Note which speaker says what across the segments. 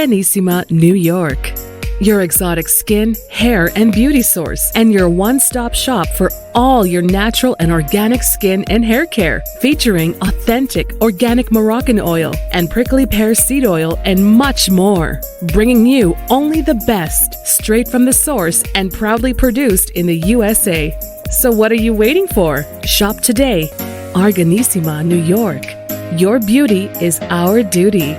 Speaker 1: Organissima, New York. Your exotic skin, hair, and beauty source, and your one-stop shop for all your natural and organic skin and hair care, featuring authentic organic Moroccan oil and prickly pear seed oil and much more. Bringing you only the best, straight from the source and proudly produced in the USA. So what are you waiting for? Shop today. Organissima, New York. Your beauty is our duty.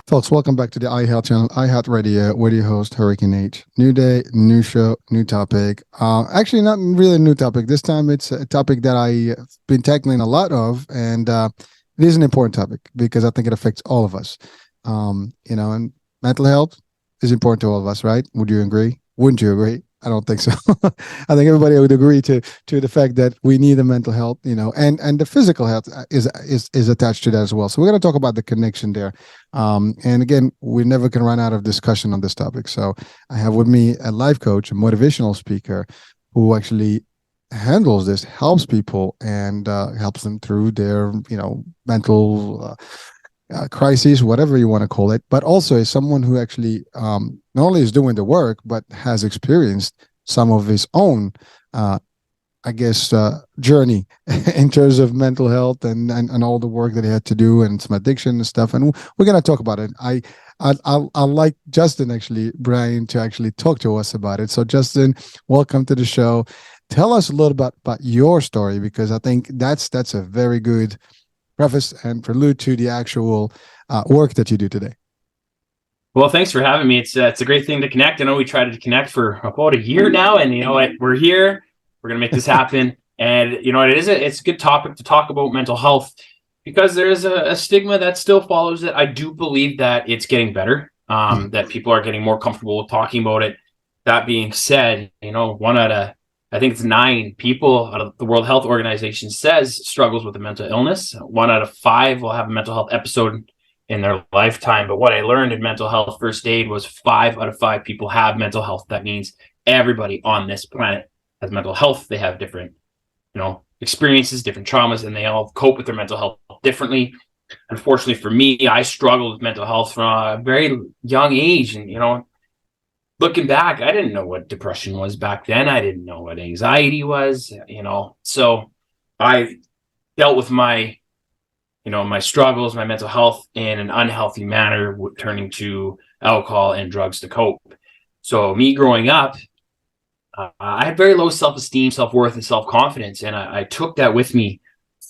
Speaker 2: Folks, welcome back to the iHealth channel, iHealth Radio, with your host, Hurricane H. New day, new show, new topic. Actually, not really a new topic. This time it's a topic that I've been tackling a lot of, and it is an important topic because I think it affects all of us. And mental health is important to all of us, right? Would you agree? Wouldn't you agree? I don't think so. I think everybody would agree to the fact that we need the mental health, and the physical health is attached to that as well. So we're going to talk about the connection there. And again, we never can run out of discussion on this topic. So I have with me a life coach, a motivational speaker who actually handles this, helps people and helps them through their, mental crises, whatever you want to call it, but also is someone who actually not only is doing the work, but has experienced some of his own, journey in terms of mental health and all the work that he had to do and some addiction and stuff. And we're going to talk about it. I like Justin, actually, Brien, to actually talk to us about it. So Justin, welcome to the show. Tell us a little bit about your story, because I think that's a very good preface and prelude to the actual work that you do today.
Speaker 3: Well, thanks for having me. It's a great thing to connect. I know we tried to connect for about a year now, and you know what? We're here. We're gonna make this happen. And you know what? It's a good topic to talk about mental health, because there is a stigma that still follows it. I do believe that it's getting better. That people are getting more comfortable with talking about it. That being said, one out of, I think it's 9 people out of the World Health Organization says struggles with a mental illness. 1 out of 5 will have a mental health episode in their lifetime. But what I learned in mental health first aid was 5 out of 5 people have mental health. That means everybody on this planet has mental health. They have different, experiences, different traumas, and they all cope with their mental health differently. Unfortunately for me, I struggled with mental health from a very young age. And, looking back, I didn't know what depression was back then. I didn't know what anxiety was, So I dealt with my struggles, my mental health in an unhealthy manner, turning to alcohol and drugs to cope. So me growing up, I had very low self-esteem, self-worth, and self-confidence. And I took that with me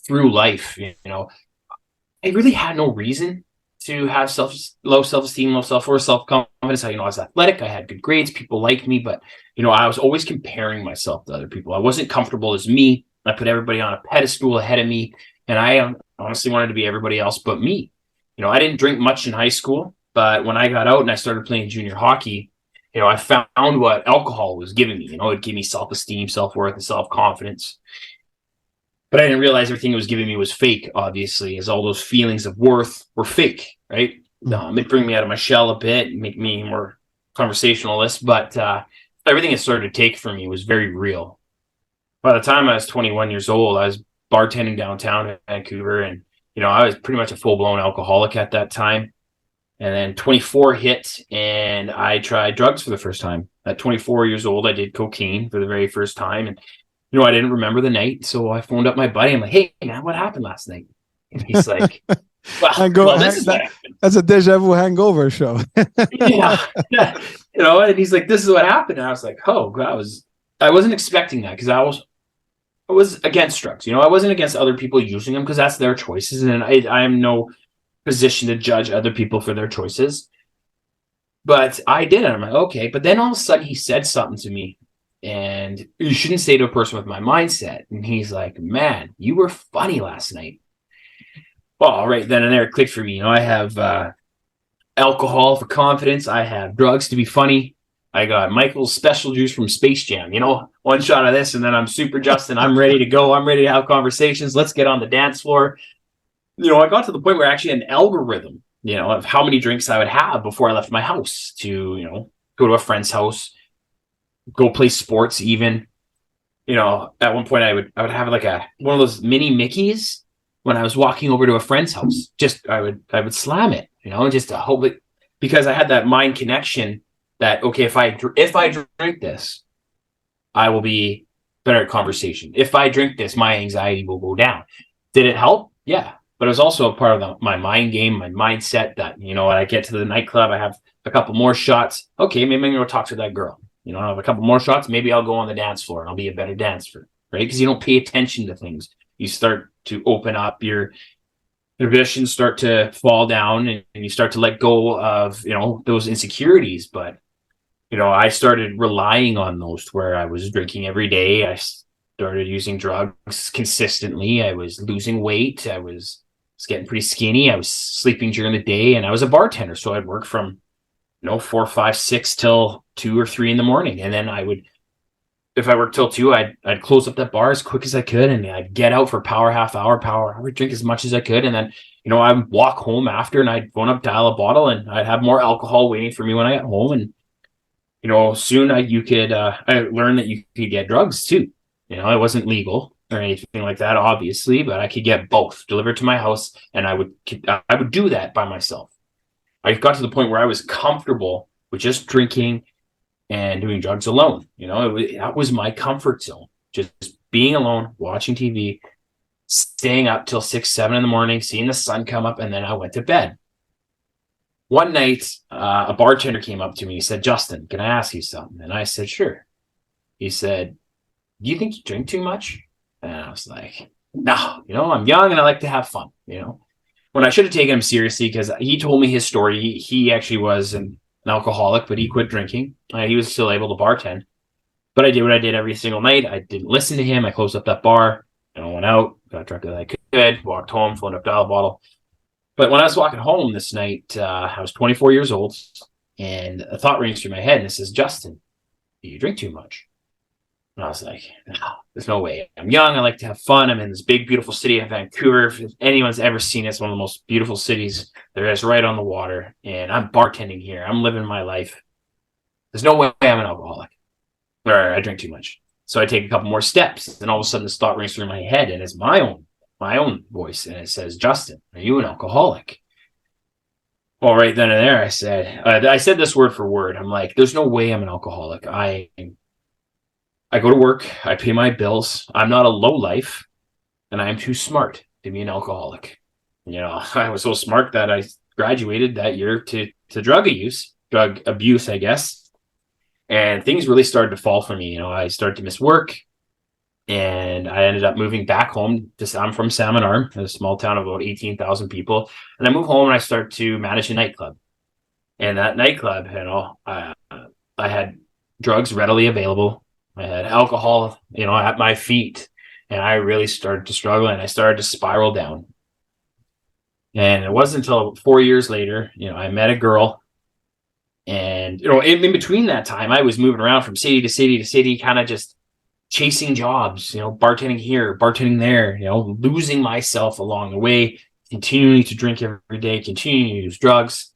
Speaker 3: through life. I really had no reason to have low self-esteem, low self-worth, self-confidence. I was athletic. I had good grades. People liked me. But, I was always comparing myself to other people. I wasn't comfortable as me. I put everybody on a pedestal ahead of me. And I honestly wanted to be everybody else but me. I didn't drink much in high school. But when I got out and I started playing junior hockey, I found what alcohol was giving me. It gave me self-esteem, self-worth, and self-confidence. But I didn't realize everything it was giving me was fake, obviously, as all those feelings of worth were fake, right? It'd bring me out of my shell a bit, make me more conversationalist, but everything it started to take from me was very real. By the time I was 21 years old, I was bartending downtown in Vancouver, and, I was pretty much a full-blown alcoholic at that time. And then 24 hit, and I tried drugs for the first time. At 24 years old, I did cocaine for the very first time, and I didn't remember the night, so I phoned up my buddy. I'm like, "Hey, man, what happened last night?" And he's like, "This is what happened."
Speaker 2: That's a deja vu hangover show.
Speaker 3: Yeah, and he's like, "This is what happened." And I was like, "Oh, I wasn't expecting that, because I was against drugs. I wasn't against other people using them, because that's their choices, and I am no position to judge other people for their choices. But I did it. I'm like, okay. But then all of a sudden, he said something to me. And you shouldn't say to a person with my mindset. And he's like, "Man, you were funny last night." Well, right then and there, it clicked for me. I have alcohol for confidence. I have drugs to be funny. I got Michael's special juice from Space Jam. One shot of this, and then I'm Super Justin. I'm ready to go. I'm ready to have conversations. Let's get on the dance floor. I got to the point where actually an algorithm of how many drinks I would have before I left my house to, go to a friend's house, go play sports even. At one point I would have like one of those mini Mickeys when I was walking over to a friend's house. Just I would slam it, just to hope it, because I had that mind connection that, okay, if I drink this, I will be better at conversation. If I drink this, my anxiety will go down. Did it help? Yeah. But it was also a part of my mind game, my mindset that, when I get to the nightclub, I have a couple more shots. Okay, maybe I'm going to go talk to that girl. I have a couple more shots. Maybe I'll go on the dance floor and I'll be a better dancer, right? Because you don't pay attention to things. You start to open up, your inhibitions start to fall down, and you start to let go of, those insecurities. But, I started relying on those to where I was drinking every day. I started using drugs consistently. I was losing weight. I was getting pretty skinny. I was sleeping during the day, and I was a bartender. So I'd work from 4, 5, 6 till 2 or 3 in the morning. And then if I worked till 2, I'd close up that bar as quick as I could, and I'd get out for half hour, drink as much as I could. And then, I'd walk home after, and I'd phone up, dial a bottle, and I'd have more alcohol waiting for me when I got home. And, soon I learned that you could get drugs too. It wasn't legal or anything like that, obviously, but I could get both delivered to my house, and I would do that by myself. I got to the point where I was comfortable with just drinking and doing drugs alone. That was my comfort zone. Just being alone, watching TV, staying up till 6, 7 in the morning, seeing the sun come up, and then I went to bed. One night, a bartender came up to me. He said, "Justin, can I ask you something?" And I said, "Sure." He said, "Do you think you drink too much?" And I was like, "No, I'm young and I like to have fun, When I should have taken him seriously, because he told me his story. He actually was an alcoholic, but he quit drinking. He was still able to bartend. But I did what I did every single night. I didn't listen to him. I closed up that bar, went out, got drunk as I could, walked home, phoned up, dial a bottle. But when I was walking home this night, I was 24 years old, and a thought rings through my head, and it says, "Justin, do you drink too much?" And I was like, "No, there's no way. I'm young. I like to have fun. I'm in this big, beautiful city of Vancouver. If anyone's ever seen it, it's one of the most beautiful cities there is, right on the water. And I'm bartending here. I'm living my life. There's no way I'm an alcoholic, or I drink too much." So I take a couple more steps, and all of a sudden this thought rings through my head, and it's my own voice, and it says, "Justin, are you an alcoholic?" Well, right then and there, I said this word for word. I'm like, there's no way I'm an alcoholic. I go to work, I pay my bills. I'm not a lowlife, and I am too smart to be an alcoholic. I was so smart that I graduated that year to drug abuse, I guess. And things really started to fall for me. I started to miss work, and I ended up moving back home. I'm from Salmon Arm, a small town of about 18,000 people. And I moved home, and I started to manage a nightclub. And that nightclub, I had drugs readily available. I had alcohol, at my feet, and I really started to struggle, and I started to spiral down. And it wasn't until 4 years later, I met a girl, and, in between that time, I was moving around from city to city to city, kind of just chasing jobs, bartending here, bartending there, losing myself along the way, continuing to drink every day, continuing to use drugs,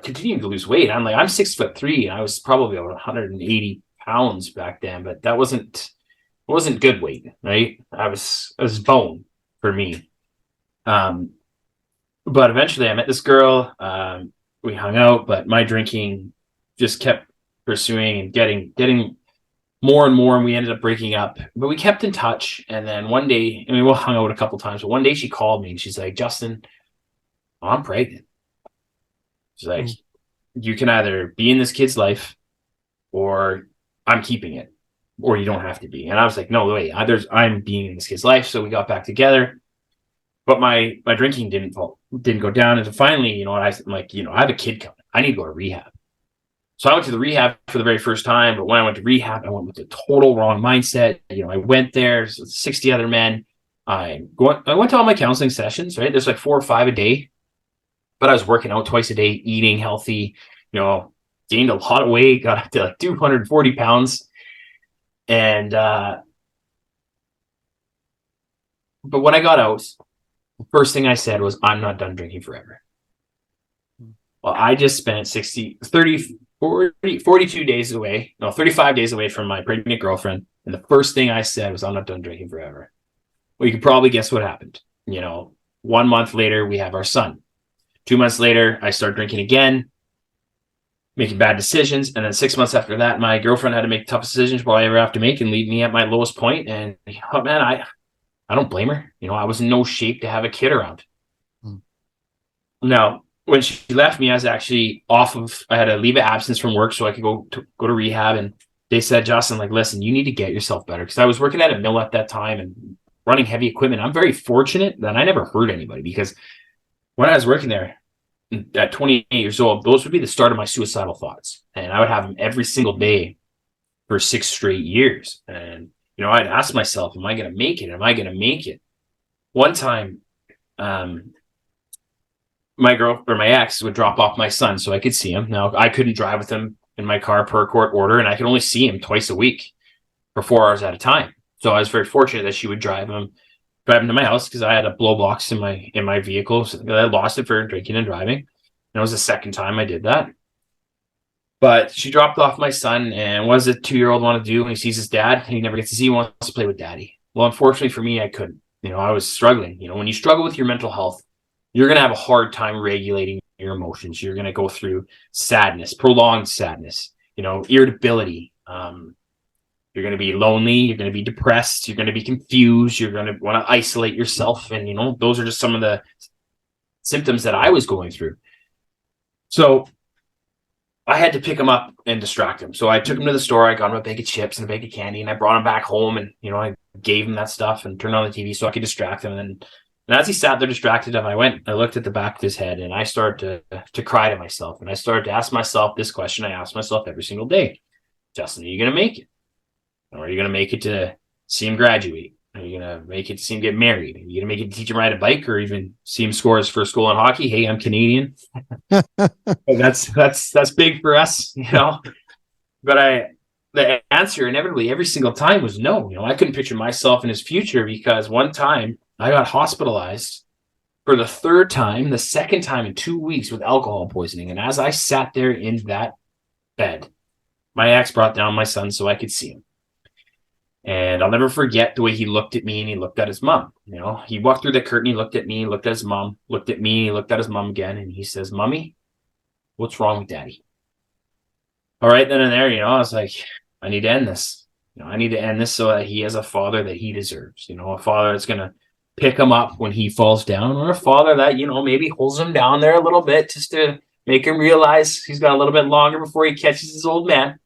Speaker 3: continuing to lose weight. I'm 6'3", and I was probably about 180 pounds back then, but that wasn't good weight, right? I was bone for me. But eventually I met this girl, we hung out, but my drinking just kept pursuing and getting more and more, and we ended up breaking up, but we kept in touch. And then one day, we hung out a couple times, but one day she called me and she's like, "Justin, I'm pregnant." She's like, "You can either be in this kid's life, or I'm keeping it, or you don't have to be." And I was like, "No way, I'm being in this kid's life." So we got back together, but my drinking didn't go down. And finally, I'm like, I have a kid coming. I need to go to rehab. So I went to the rehab for the very first time. But when I went to rehab, I went with the total wrong mindset. I went there, 60 other men. I went to all my counseling sessions, right? There's 4 or 5 a day, but I was working out twice a day, eating healthy, gained a lot of weight, got up to 240 pounds. And, but when I got out, the first thing I said was, "I'm not done drinking forever." Well, I just spent 42 days away, no, 35 days away from my pregnant girlfriend. And the first thing I said was, I'm not done drinking forever. Well, you can probably guess what happened. 1 month later, we have our son. 2 months later, I start drinking again, making bad decisions. And then 6 months after that, my girlfriend had to make tough decisions I ever have to make and leave me at my lowest point. And man, I don't blame her. I was in no shape to have a kid around. Now, when she left me, I was actually I had a leave of absence from work so I could go to rehab. And they said, Justin, listen, you need to get yourself better. Because I was working at a mill at that time and running heavy equipment. I'm very fortunate that I never hurt anybody, because when I was working there at 28 years old, those would be the start of my suicidal thoughts. And I would have them every single day for 6 straight years. And, I'd ask myself, am I going to make it? Am I going to make it? One time, my ex would drop off my son so I could see him. Now, I couldn't drive with him in my car per court order, and I could only see him twice a week for 4 hours at a time. So I was very fortunate that she would drive him to my house, because I had a blow box in my vehicle. So I lost it for drinking and driving. And it was the second time I did that. But she dropped off my son, and what does a 2-year-old want to do when he sees his dad? And he never gets to see, he wants to play with daddy. Well, unfortunately for me, I couldn't. I was struggling. When you struggle with your mental health, you're going to have a hard time regulating your emotions. You're going to go through sadness, prolonged sadness, irritability. You're going to be lonely. You're going to be depressed. You're going to be confused. You're going to want to isolate yourself. And, those are just some of the symptoms that I was going through. So I had to pick him up and distract him. So I took him to the store. I got him a bag of chips and a bag of candy, and I brought him back home, and, I gave him that stuff and turned on the TV so I could distract him. And as he sat there distracted, I looked at the back of his head, and I started to cry to myself. And I started to ask myself this question I ask myself every single day. Justin, are you going to make it? Or are you going to make it to see him graduate? Are you going to make it to see him get married? Are you going to make it to teach him ride a bike, or even see him score his first goal in hockey? Hey, I'm Canadian. That's big for us, But the answer inevitably every single time was no. I couldn't picture myself in his future, because one time I got hospitalized for the 3rd time, the 2nd time in 2 weeks, with alcohol poisoning. And as I sat there in that bed, my ex brought down my son so I could see him. And I'll never forget the way he looked at me, and he looked at his mom. He walked through the curtain, he looked at me, looked at his mom, looked at me, he looked at his mom again, and he says, Mommy, what's wrong with daddy? All right, then and there, I was like, I need to end this. I need to end this so that he has a father that he deserves. A father that's going to pick him up when he falls down, or a father that, maybe holds him down there a little bit just to make him realize he's got a little bit longer before he catches his old man.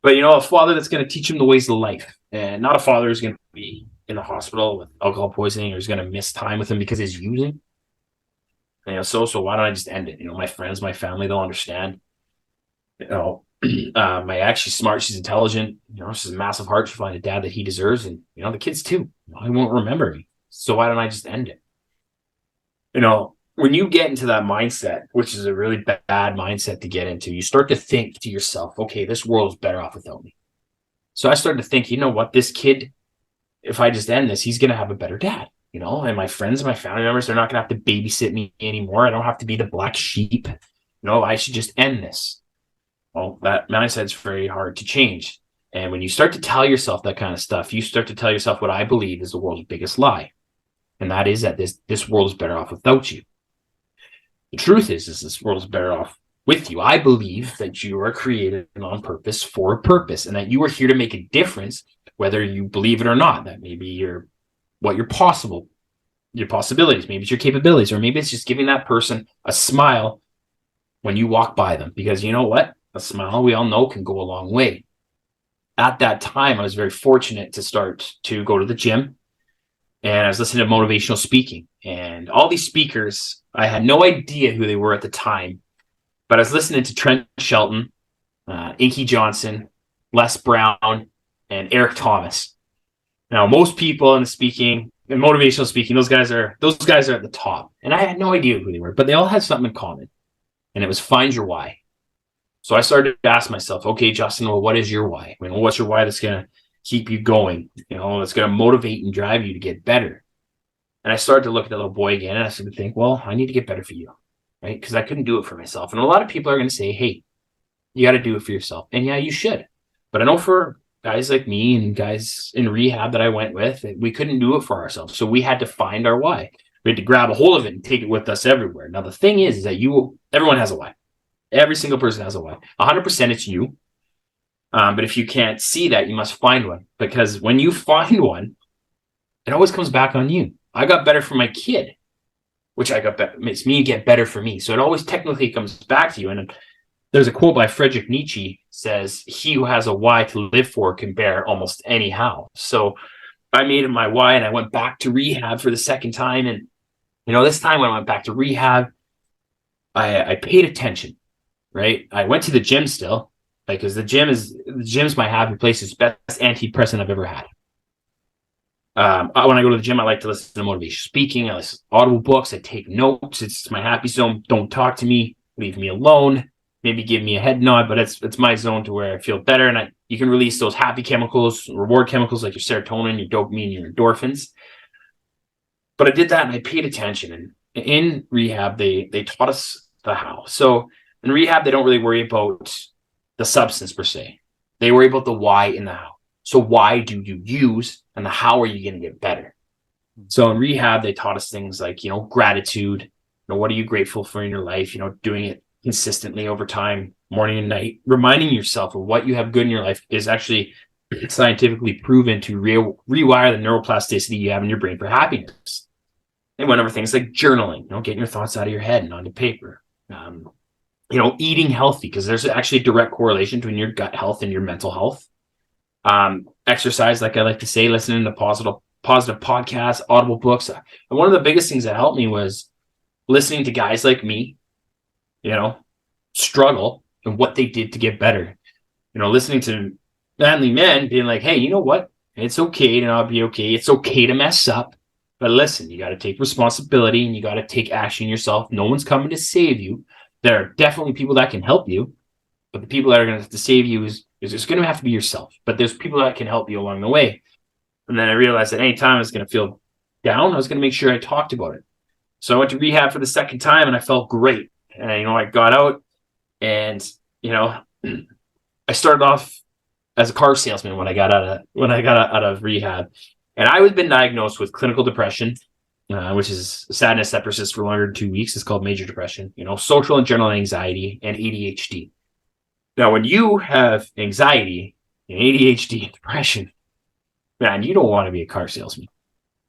Speaker 3: But, a father that's going to teach him the ways of life, and not a father who's going to be in the hospital with alcohol poisoning, or is going to miss time with him because he's using. So why don't I just end it? My friends, my family, they'll understand. My ex, she's smart, she's intelligent. She's a massive heart. She'll find a dad that he deserves, and the kids too. He won't remember me. So why don't I just end it? When you get into that mindset, which is a really bad mindset to get into, you start to think to yourself, okay, this world is better off without me. So I started to think, what, this kid, if I just end this, he's going to have a better dad, and my friends, my family members, they're not going to have to babysit me anymore. I don't have to be the black sheep. I should just end this. Well, that mindset's very hard to change. And when you start to tell yourself that kind of stuff, you start to tell yourself what I believe is the world's biggest lie. And that is that this world is better off without you. The truth is this world is better off with you. I believe that you are created on purpose for a purpose, and that you are here to make a difference, whether you believe it or not. That maybe your possibilities, maybe it's your capabilities, or maybe it's just giving that person a smile when you walk by them. Because you know what? A smile, we all know, can go a long way. At that time, I was very fortunate to start to go to the gym, and I was listening to motivational speaking. And all these speakers, I had no idea who they were at the time, but I was listening to Trent Shelton, Inky Johnson, Les Brown, and Eric Thomas. Now, most people in motivational speaking, those guys are at the top. And I had no idea who they were, but they all had something in common. And it was find your why. So I started to ask myself, okay, Justin, well, what is your why? What's your why that's going to keep you going? That's going to motivate and drive you to get better. And I started to look at that little boy again, and I started to think, well, I need to get better for you. right? Because I couldn't do it for myself. And a lot of people are going to say, hey, you got to do it for yourself. And yeah, you should. But I know for guys like me and guys in rehab that I went with, we couldn't do it for ourselves. So we had to find our why. We had to grab a hold of it and take it with us everywhere. Now, the thing is that everyone has a why. Every single person has a why. 100% it's you. But if you can't see that, you must find one. Because when you find one, it always comes back on you. I got better for my kid, which I got better, makes me get better for me. So it always technically comes back to you. And there's a quote by Friedrich Nietzsche says, he who has a why to live for can bear almost any how. So I made it my why, and I went back to rehab for the second time. And, this time when I went back to rehab, I paid attention, right? I went to the gym still, because the gym's my happy place. It's the best antidepressant I've ever had. When I go to the gym, I like to listen to motivation speaking. I listen to audible books. I take notes. It's my happy zone. Don't talk to me. Leave me alone. Maybe give me a head nod, but it's my zone to where I feel better. And you can release those happy chemicals, reward chemicals like your serotonin, your dopamine, your endorphins. But I did that, and I paid attention. And in rehab, they taught us the how. So in rehab, they don't really worry about the substance per se. They worry about the why and the how. So why do you use, and the how are you going to get better? So in rehab, they taught us things like, gratitude. What are you grateful for in your life? Doing it consistently over time, morning and night, reminding yourself of what you have good in your life is actually scientifically proven to rewire the neuroplasticity you have in your brain for happiness. They went over things like journaling, getting your thoughts out of your head and onto paper. Eating healthy, because there's actually a direct correlation between your gut health and your mental health. Exercise, like I like to say, listening to positive podcasts, audible books. And one of the biggest things that helped me was listening to guys like me, struggle and what they did to get better. Listening to manly men being like, hey, you know what? It's okay to not be okay. It's okay to mess up. But listen, you got to take responsibility and you got to take action yourself. No one's coming to save you. There are definitely people that can help you, but the people that are going to have to save you is it's going to have to be yourself. But there's people that can help you along the way. And then I realized that anytime I was going to feel down, I was going to make sure I talked about it. So I went to rehab for the second time, and I felt great. And I got out, and I started off as a car salesman when I got out of rehab, and I had been diagnosed with clinical depression, which is sadness that persists for longer than 2 weeks. It's called major depression. Social and general anxiety, and ADHD. Now, when you have anxiety and ADHD and depression, man, you don't want to be a car salesman.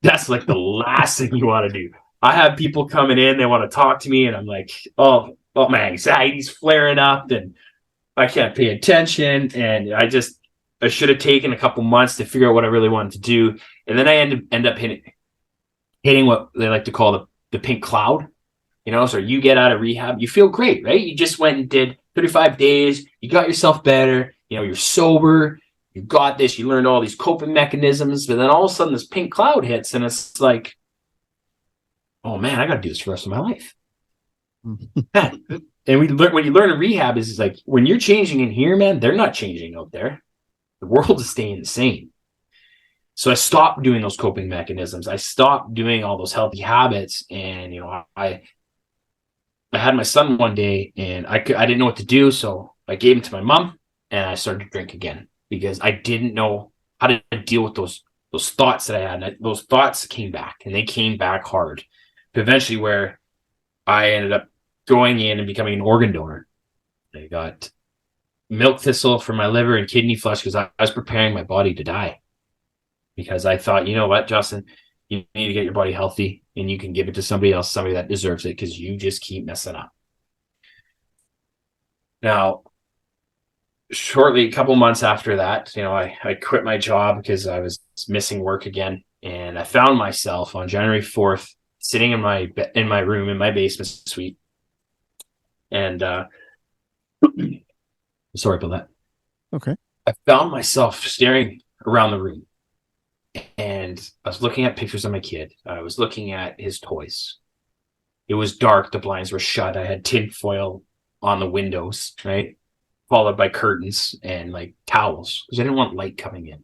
Speaker 3: That's like the last thing you want to do. I have people coming in, they want to talk to me, and I'm like, oh, my anxiety's flaring up, and I can't pay attention, and I should have taken a couple months to figure out what I really wanted to do, and then I end up hitting what they like to call the pink cloud. So you get out of rehab, you feel great, right? You just went and did 35 days, you got yourself better, you're sober, you got this, you learned all these coping mechanisms, but then all of a sudden this pink cloud hits, and it's like, oh man, I got to do this for the rest of my life. And what you learn in rehab is like, when you're changing in here, man, they're not changing out there. The world is staying the same. So I stopped doing those coping mechanisms. I stopped doing all those healthy habits. And, I had my son one day, and I didn't know what to do. So I gave him to my mom, and I started to drink again because I didn't know how to deal with those thoughts that I had. And those thoughts came back, and they came back hard. Eventually, where I ended up going in and becoming an organ donor. I got milk thistle for my liver and kidney flush because I was preparing my body to die. Because I thought, you know what, Justin, you need to get your body healthy, and you can give it to somebody else, somebody that deserves it, because you just keep messing up. Now, shortly, a couple months after that, I quit my job because I was missing work again, and I found myself on January 4th sitting in my room in my basement suite, and sorry about that.
Speaker 2: Okay.
Speaker 3: I found myself staring around the room, and I was looking at pictures of my kid. I was looking at his toys. It was dark. The blinds were shut. I had tin foil on the windows, right? Followed by curtains and like towels, because I didn't want light coming in.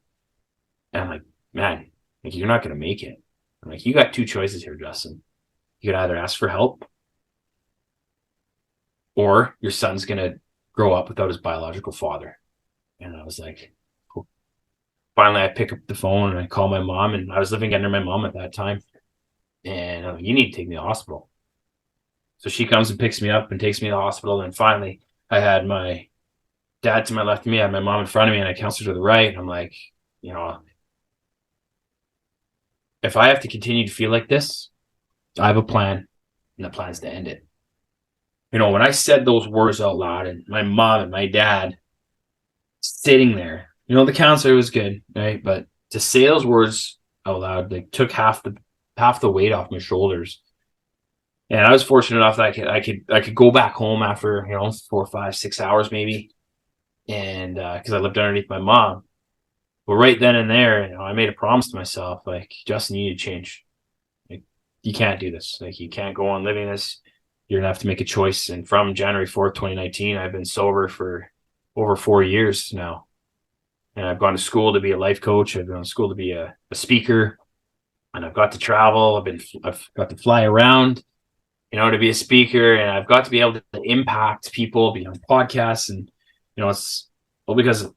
Speaker 3: And I'm like, man, you're not going to make it. I'm like, you got two choices here, Justin. You could either ask for help, or your son's going to grow up without his biological father. And I was like, cool. Finally, I pick up the phone and I call my mom, and I was living under my mom at that time. And I'm like, you need to take me to the hospital. So she comes and picks me up and takes me to the hospital. And finally, I had my dad to my left of me, I had my mom in front of me, and I counseled to the right. And I'm like, if I have to continue to feel like this, I have a plan, and the plan is to end it. When I said those words out loud, and my mom and my dad sitting there, the counselor was good, right? But to say those words out loud, like, took half the weight off my shoulders. And I was fortunate enough that I could go back home after 4, 5, 6 hours maybe, and because I lived underneath my mom. But right then and there, I made a promise to myself, like, Justin, you need to change. Like, you can't do this. Like, you can't go on living this. You're gonna have to make a choice. And from January 4th, 2019, I've been sober for over 4 years now. And I've gone to school to be a life coach. I've gone to school to be a speaker, and I've got to travel. I've got to fly around, to be a speaker, and I've got to be able to impact people, be on podcasts, and it's because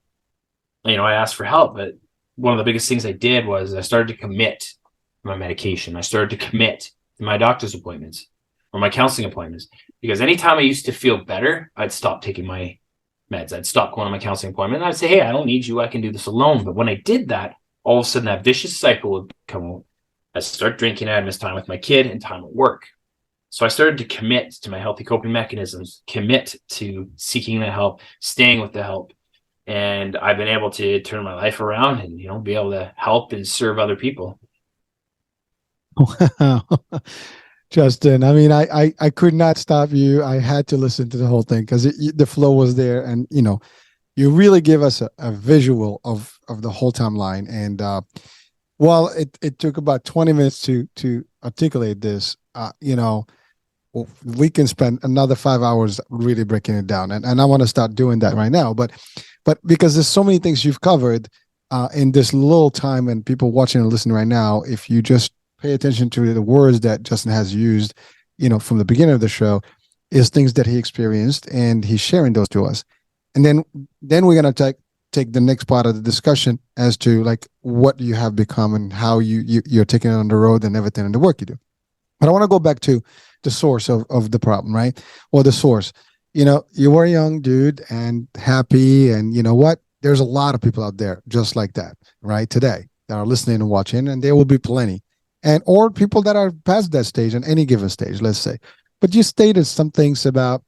Speaker 3: I asked for help. But one of the biggest things I did was I started to commit to my medication. I started to commit to my doctor's appointments or my counseling appointments, because anytime I used to feel better, I'd stop taking my meds. I'd stop going to my counseling appointment, and I'd say, hey, I don't need you. I can do this alone. But when I did that, all of a sudden that vicious cycle would come out. I'd start drinking. I'd miss time with my kid and time at work. So I started to commit to my healthy coping mechanisms, commit to seeking the help, staying with the help. And I've been able to turn my life around and, be able to help and serve other people.
Speaker 2: Wow. Justin, I mean, I could not stop you. I had to listen to the whole thing because the flow was there. And, you really give us a visual of the whole timeline. And while it took about 20 minutes to articulate this, we can spend another 5 hours really breaking it down. And I want to start doing that right now. But because there's so many things you've covered in this little time, and people watching and listening right now, if you just pay attention to the words that Justin has used, from the beginning of the show, is things that he experienced, and he's sharing those to us. And then we're going to take the next part of the discussion as to like what you have become and how you're taking it on the road and everything and the work you do. But I want to go back to the source of the problem, right? Or the source. You were a young dude and happy, and you know what? There's a lot of people out there just like that, right? Today that are listening and watching, and there will be plenty. Or people that are past that stage on any given stage, let's say. But you stated some things about,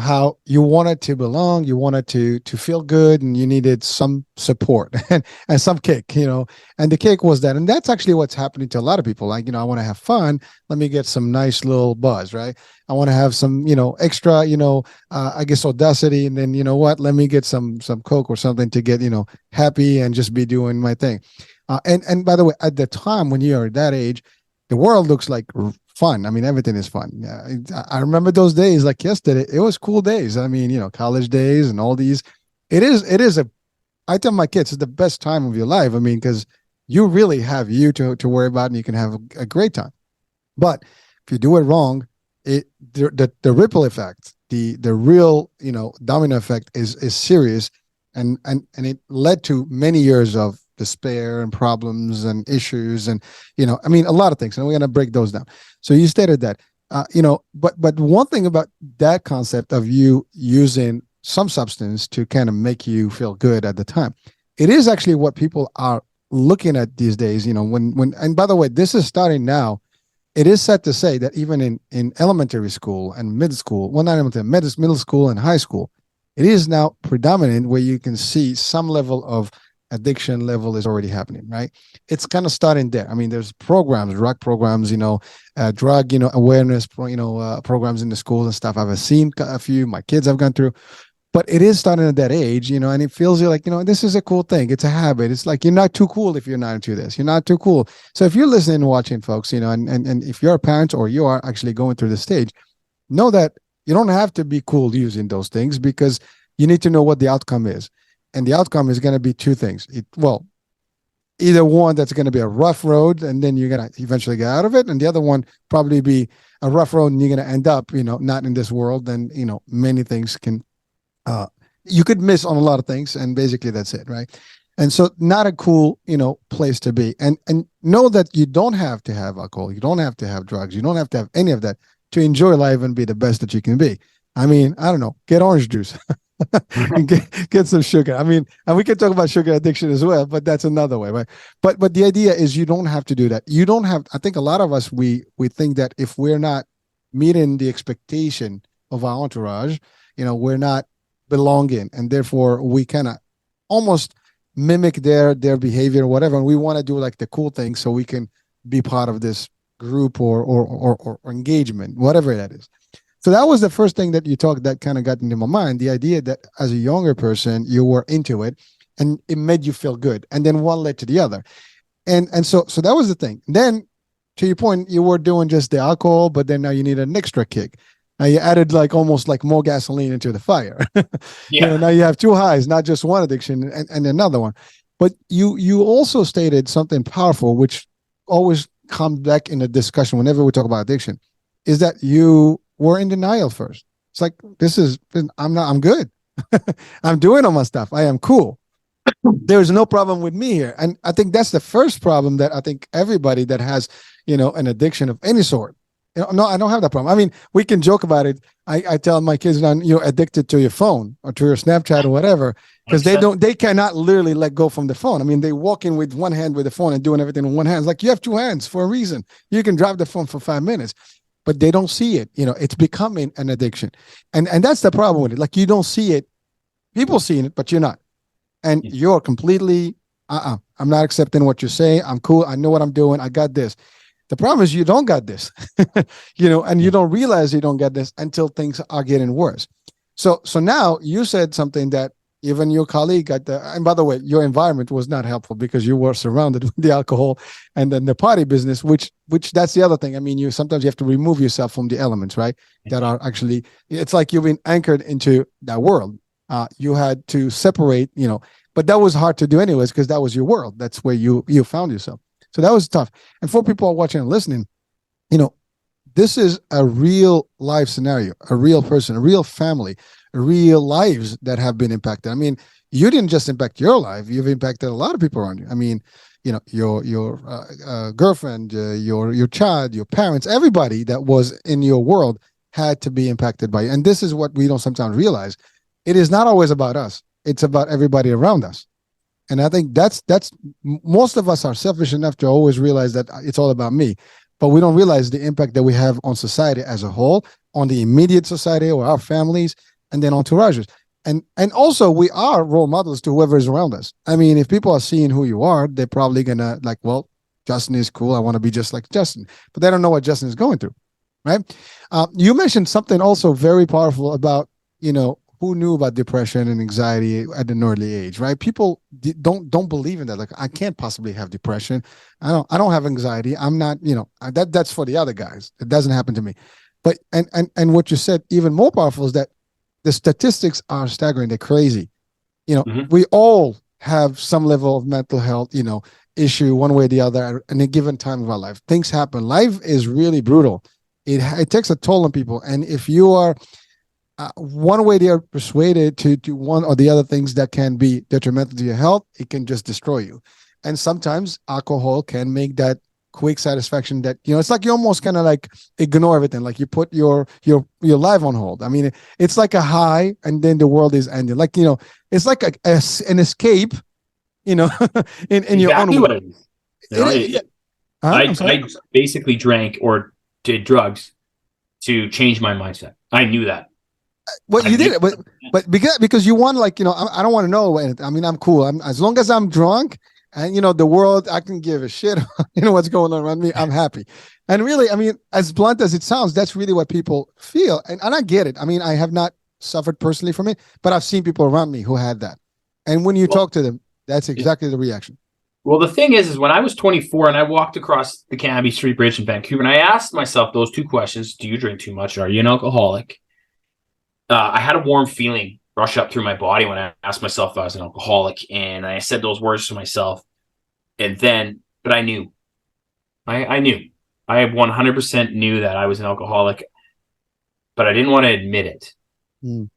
Speaker 2: how you wanted to belong, you wanted to feel good, and you needed some support and some kick, and the kick was that. And that's actually what's happening to a lot of people. Like, I want to have fun. Let me get some nice little buzz, right? I want to have some, extra, I guess audacity. And then, let me get some Coke or something to get, happy and just be doing my thing. And by the way, at the time when you're that age, the world looks like fun. I mean, everything is fun. Yeah, I remember those days like yesterday. It was cool days. I mean, college days and all these. I tell my kids, it's the best time of your life. I mean, because you really have you to worry about, and you can have a great time. But if you do it wrong, the ripple effect, the real, domino effect is serious. And it led to many years of despair and problems and issues and a lot of things, and we're going to break those down. So you stated that but one thing about that concept of you using some substance to kind of make you feel good at the time, it is actually what people are looking at these days. When and by the way, this is starting now. It is sad to say that even in elementary school and middle school, well, not elementary, middle school and high school, it is now predominant where you can see some level of addiction level is already happening, right? It's kind of starting there. I mean, there's programs, drug programs, drug, awareness, programs in the schools and stuff. I've seen a few, my kids have gone through, but it is starting at that age, and it feels like, this is a cool thing. It's a habit. It's like, you're not too cool if you're not into this. You're not too cool. So if you're listening and watching, folks, and if you're a parent or you are actually going through the stage, know that you don't have to be cool using those things, because you need to know what the outcome is. And the outcome is going to be two things. Either one that's going to be a rough road, and then you're going to eventually get out of it. And the other one probably be a rough road and you're going to end up, not in this world, then, many things can, you could miss on a lot of things. And basically that's it. Right. And so not a cool, place to be. And know that you don't have to have alcohol. You don't have to have drugs. You don't have to have any of that to enjoy life and be the best that you can be. I mean, I don't know, get orange juice. get some sugar. I mean, and we can talk about sugar addiction as well, but that's another way, right? But the idea is you don't have to do that. You don't have, I think a lot of us, we think that if we're not meeting the expectation of our entourage, we're not belonging, and therefore we kind of almost mimic their behavior or whatever, and we want to do like the cool thing so we can be part of this group or engagement, whatever that is. So that was the first thing that you talked that kind of got into my mind, the idea that as a younger person, you were into it and it made you feel good. And then one led to the other. And so that was the thing. Then to your point, you were doing just the alcohol, but then now you need an extra kick. Now you added like almost like more gasoline into the fire.
Speaker 3: Yeah.
Speaker 2: Now you have two highs, not just one addiction and another one. But you also stated something powerful, which always comes back in the discussion whenever we talk about addiction, is that you were in denial first. It's like, I'm good. I'm doing all my stuff. I am cool. There's no problem with me here. And I think that's the first problem that I think everybody that has, an addiction of any sort, no, I don't have that problem. I mean, we can joke about it. I tell my kids, you're addicted to your phone or to your Snapchat or whatever, because they cannot literally let go from the phone. I mean, they walk in with one hand with the phone and doing everything in one hand. It's like, you have two hands for a reason. You can drive the phone for 5 minutes. But they don't see it. It's becoming an addiction. And that's the problem with it. Like, you don't see it. People seeing it, but you're not. And you're completely, I'm not accepting what you're saying. I'm cool. I know what I'm doing. I got this. The problem is you don't got this, and you don't realize you don't get this until things are getting worse. So now you said something that even your colleague got and by the way, your environment was not helpful because you were surrounded with the alcohol and then the party business, which that's the other thing. I mean, sometimes you have to remove yourself from the elements, right? That are actually, it's like you've been anchored into that world. You had to separate, but that was hard to do anyways, because that was your world. That's where you found yourself. So that was tough. And for people watching and listening, this is a real life scenario, a real person, a real family, real lives that have been impacted. I mean, you didn't just impact your life; you've impacted a lot of people around you. I mean, your girlfriend, your child, your parents, everybody that was in your world had to be impacted by you. And this is what we don't sometimes realize: it is not always about us; it's about everybody around us. And I think that's most of us are selfish enough to always realize that it's all about me. But we don't realize the impact that we have on society as a whole, on the immediate society or our families, and then entourages. And also we are role models to whoever is around us. I mean, if people are seeing who you are, they're probably gonna like, well, Justin is cool. I want to be just like Justin. But they don't know what Justin is going through, right? You mentioned something also very powerful about, who knew about depression and anxiety at an early age, right? People don't believe in that. Like, I can't possibly have depression. I don't have anxiety. I'm not, that's for the other guys. It doesn't happen to me. But and what you said even more powerful is that the statistics are staggering. They're crazy. We all have some level of mental health, issue one way or the other at a given time of our life. Things happen. Life is really brutal. It takes a toll on people. And if you are one way they are persuaded to one or the other things that can be detrimental to your health, it can just destroy you. And sometimes alcohol can make that quick satisfaction that, it's like you almost kind of like ignore everything. Like you put your life on hold. I mean, it's like a high and then the world is ending. Like, it's like an escape, in your own way.
Speaker 3: I basically drank or did drugs to change my mindset. I knew that.
Speaker 2: Well, you did it, but because you want, like, I don't want to know anything. I mean, I'm cool. As long as I'm drunk and, the world, I can give a shit, what's going on around me. I'm happy. And really, I mean, as blunt as it sounds, that's really what people feel. And I get it. I mean, I have not suffered personally from it, but I've seen people around me who had that. And when you talk to them, that's exactly the reaction.
Speaker 3: Well, the thing is when I was 24 and I walked across the Canby Street Bridge in Vancouver, and I asked myself those two questions: do you drink too much? Are you an alcoholic? I had a warm feeling rush up through my body when I asked myself if I was an alcoholic, and I said those words to myself. And then, but I knew, I knew, I 100% knew that I was an alcoholic, but I didn't want to admit it.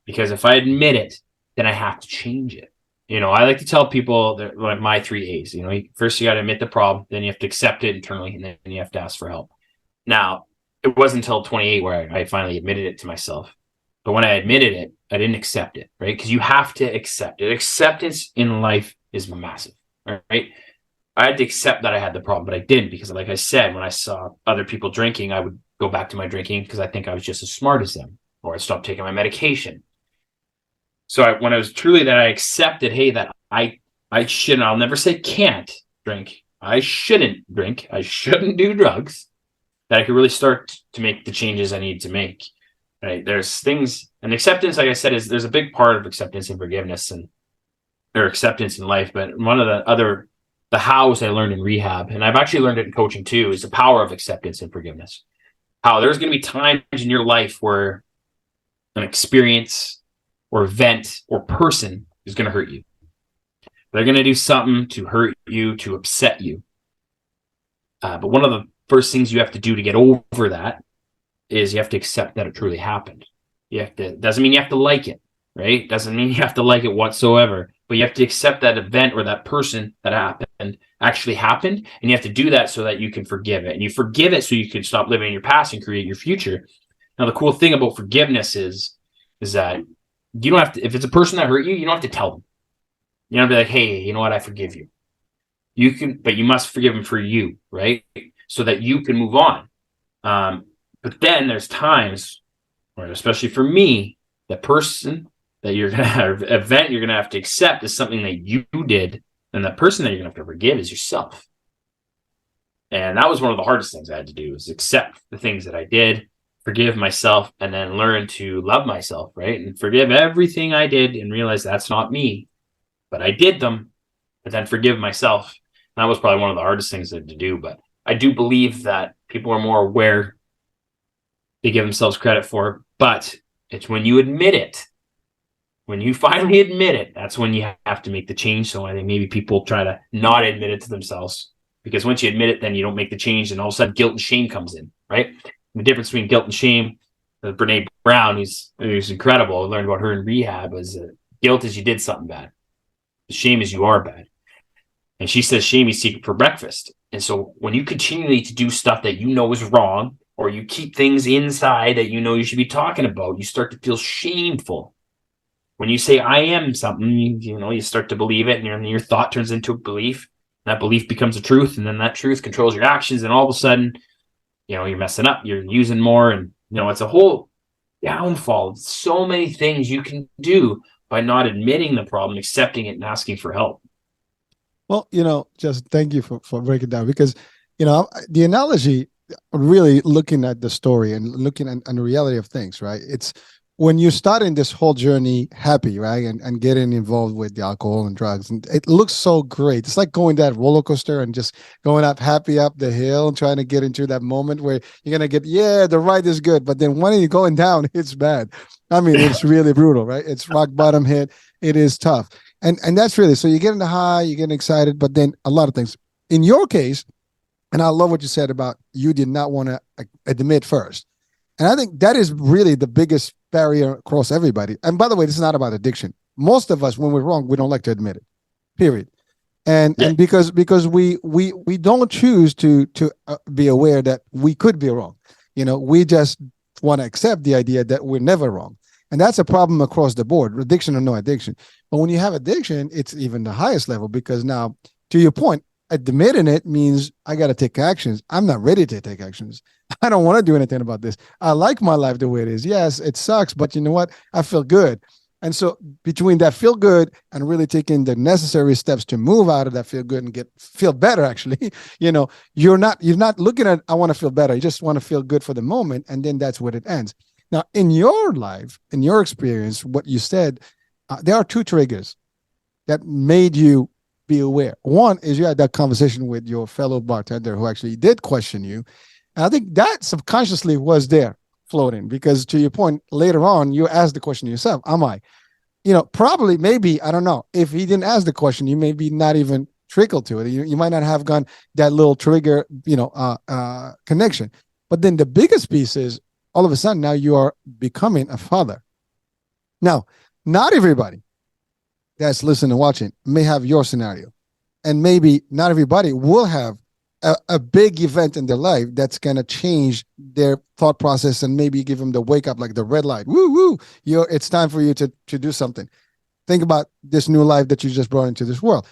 Speaker 3: Because if I admit it, then I have to change it. I like to tell people that, like, my 3 A's. First you got to admit the problem, then you have to accept it internally, and then you have to ask for help. Now, it wasn't until 28 where I finally admitted it to myself. But when I admitted it, I didn't accept it, right? Because you have to accept it. Acceptance in life is massive, right? I had to accept that I had the problem, but I didn't, because, like I said, when I saw other people drinking, I would go back to my drinking because I think I was just as smart as them, or I stopped taking my medication. So when it was truly that I accepted, hey, that I shouldn't, I'll never say can't drink. I shouldn't drink. I shouldn't do drugs, that I could really start to make the changes I need to make. Right? There's things, and acceptance, like I said, there's a big part of acceptance and forgiveness or acceptance in life. But one of the hows I learned in rehab, and I've actually learned it in coaching too, is the power of acceptance and forgiveness. How there's going to be times in your life where an experience or event or person is going to hurt you. They're going to do something to hurt you, to upset you. But one of the first things you have to do to get over that is you have to accept that it truly happened. Doesn't mean you have to like it, right? Doesn't mean you have to like it whatsoever, but you have to accept that event or that person that happened actually happened. And you have to do that so that you can forgive it. And you forgive it so you can stop living in your past and create your future. Now, the cool thing about forgiveness is that you don't have to, if it's a person that hurt you, you don't have to tell them. You don't have to be like, hey, you know what? I forgive you. You can, but you must forgive them for you, right? So that you can move on. But then there's times where, especially for me, the person that you're going to have, event you're going to have to accept is something that you did. And the person that you're going to have to forgive is yourself. And that was one of the hardest things I had to do, is accept the things that I did, forgive myself, and then learn to love myself, right? And forgive everything I did and realize that's not me, but I did them, but then forgive myself. And that was probably one of the hardest things I had to do. But I do believe that people are more aware, they give themselves credit for, but it's when you admit it, when you finally admit it, that's when you have to make the change. So I think maybe people try to not admit it to themselves, because once you admit it, then you don't make the change, and all of a sudden guilt and shame comes in, right? The difference between guilt and shame, Brene Brown, who's incredible, I learned about her in rehab, is guilt is you did something bad. The shame is you are bad. And she says shame is seeking for breakfast. And so when you continually to do stuff that you know is wrong, or you keep things inside that you know you should be talking about, you start to feel shameful. When you say I am something, you start to believe it, and your thought turns into a belief. That belief becomes a truth, and then that truth controls your actions, and all of a sudden, you're messing up, you're using more, and it's a whole downfall. So many things you can do by not admitting the problem, accepting it, and asking for help.
Speaker 2: Well, just thank you for breaking down, because the analogy, really looking at the story and looking at the reality of things, right? It's when you start in this whole journey happy, right, and getting involved with the alcohol and drugs, and it looks so great. It's like going that roller coaster and just going up happy up the hill and trying to get into that moment where you're gonna get, the ride is good, but then when you're going down, it's bad. I mean, it's really brutal, right? It's rock bottom hit. It is tough, and that's really, so you get in the high, you're getting excited, but then a lot of things. In your case, and I love what you said about you did not want to admit first. And I think that is really the biggest barrier across everybody. And by the way, this is not about addiction. Most of us, when we're wrong, we don't like to admit it, period. And because we don't choose to be aware that we could be wrong. We just want to accept the idea that we're never wrong. And that's a problem across the board, addiction or no addiction. But when you have addiction, it's even the highest level, because now, to your point, admitting it means I got to take actions. I'm not ready to take actions. I don't want to do anything about this. I like my life the way it is. Yes, it sucks, but you know what? I feel good. And so between that feel good and really taking the necessary steps to move out of that feel good and feel better, actually, you're not looking at, I want to feel better. You just want to feel good for the moment. And then that's where it ends. Now, in your life, in your experience, what you said, there are two triggers that made you be aware. One is you had that conversation with your fellow bartender who actually did question you. And I think that subconsciously was there floating, because to your point, later on, you asked the question yourself, am I? Probably, maybe, I don't know. If he didn't ask the question, you maybe not even trickle to it. You might not have gone that little trigger, connection. But then the biggest piece is all of a sudden now you are becoming a father. Now, not everybody that's listening and watching may have your scenario. And maybe not everybody will have a big event in their life that's going to change their thought process and maybe give them the wake up, like the red light. Woo, woo. It's time for you to do something. Think about this new life that you just brought into this world.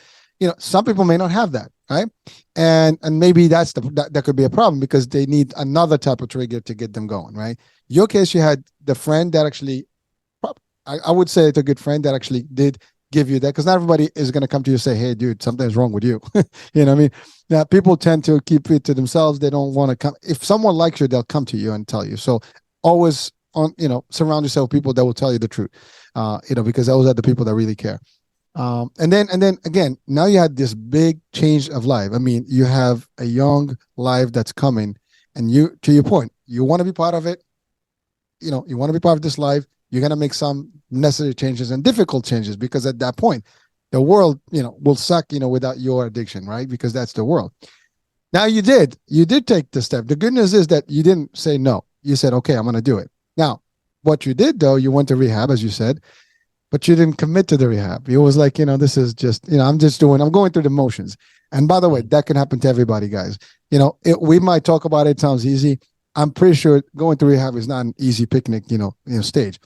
Speaker 2: Some people may not have that, right? And maybe that could be a problem because they need another type of trigger to get them going, right? Your case, you had the friend that actually, I would say it's a good friend that actually did give you that, because not everybody is going to come to you and say, hey, dude, something's wrong with you. You know what I mean? Now, people tend to keep it to themselves. They don't want to come. If someone likes you, they'll come to you and tell you. So always surround yourself with people that will tell you the truth, because those are the people that really care. And then again, now you had this big change of life. I mean, you have a young life that's coming, and to your point, you want to be part of it. You want to be part of this life. You're going to make some necessary changes and difficult changes, because at that point, the world, will suck, without your addiction, right? Because that's the world. Now you did take the step. The good news is that you didn't say no. You said, okay, I'm going to do it. Now, what you did though, you went to rehab, as you said, but you didn't commit to the rehab. It was like, this is just, I'm going through the motions. And by the way, that can happen to everybody, guys. We might talk about it sounds easy. I'm pretty sure going to rehab is not an easy picnic, stage.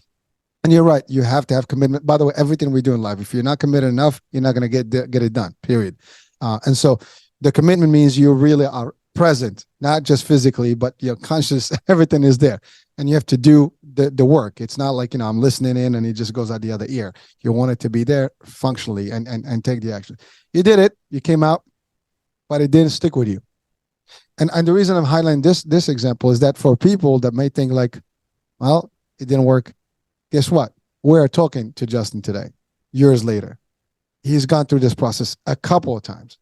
Speaker 2: And you're right. You have to have commitment. By the way, everything we do in life, if you're not committed enough, you're not going to get it done, period. And so the commitment means you really are present, not just physically, but you're conscious. Everything is there. And you have to do the work. It's not like, I'm listening in and it just goes out the other ear. You want it to be there functionally and take the action. You did it. You came out, but it didn't stick with you. And the reason I'm highlighting this example is that for people that may think like, well, it didn't work. Guess what? We're talking to Justin today, years later. He's gone through this process a couple of times.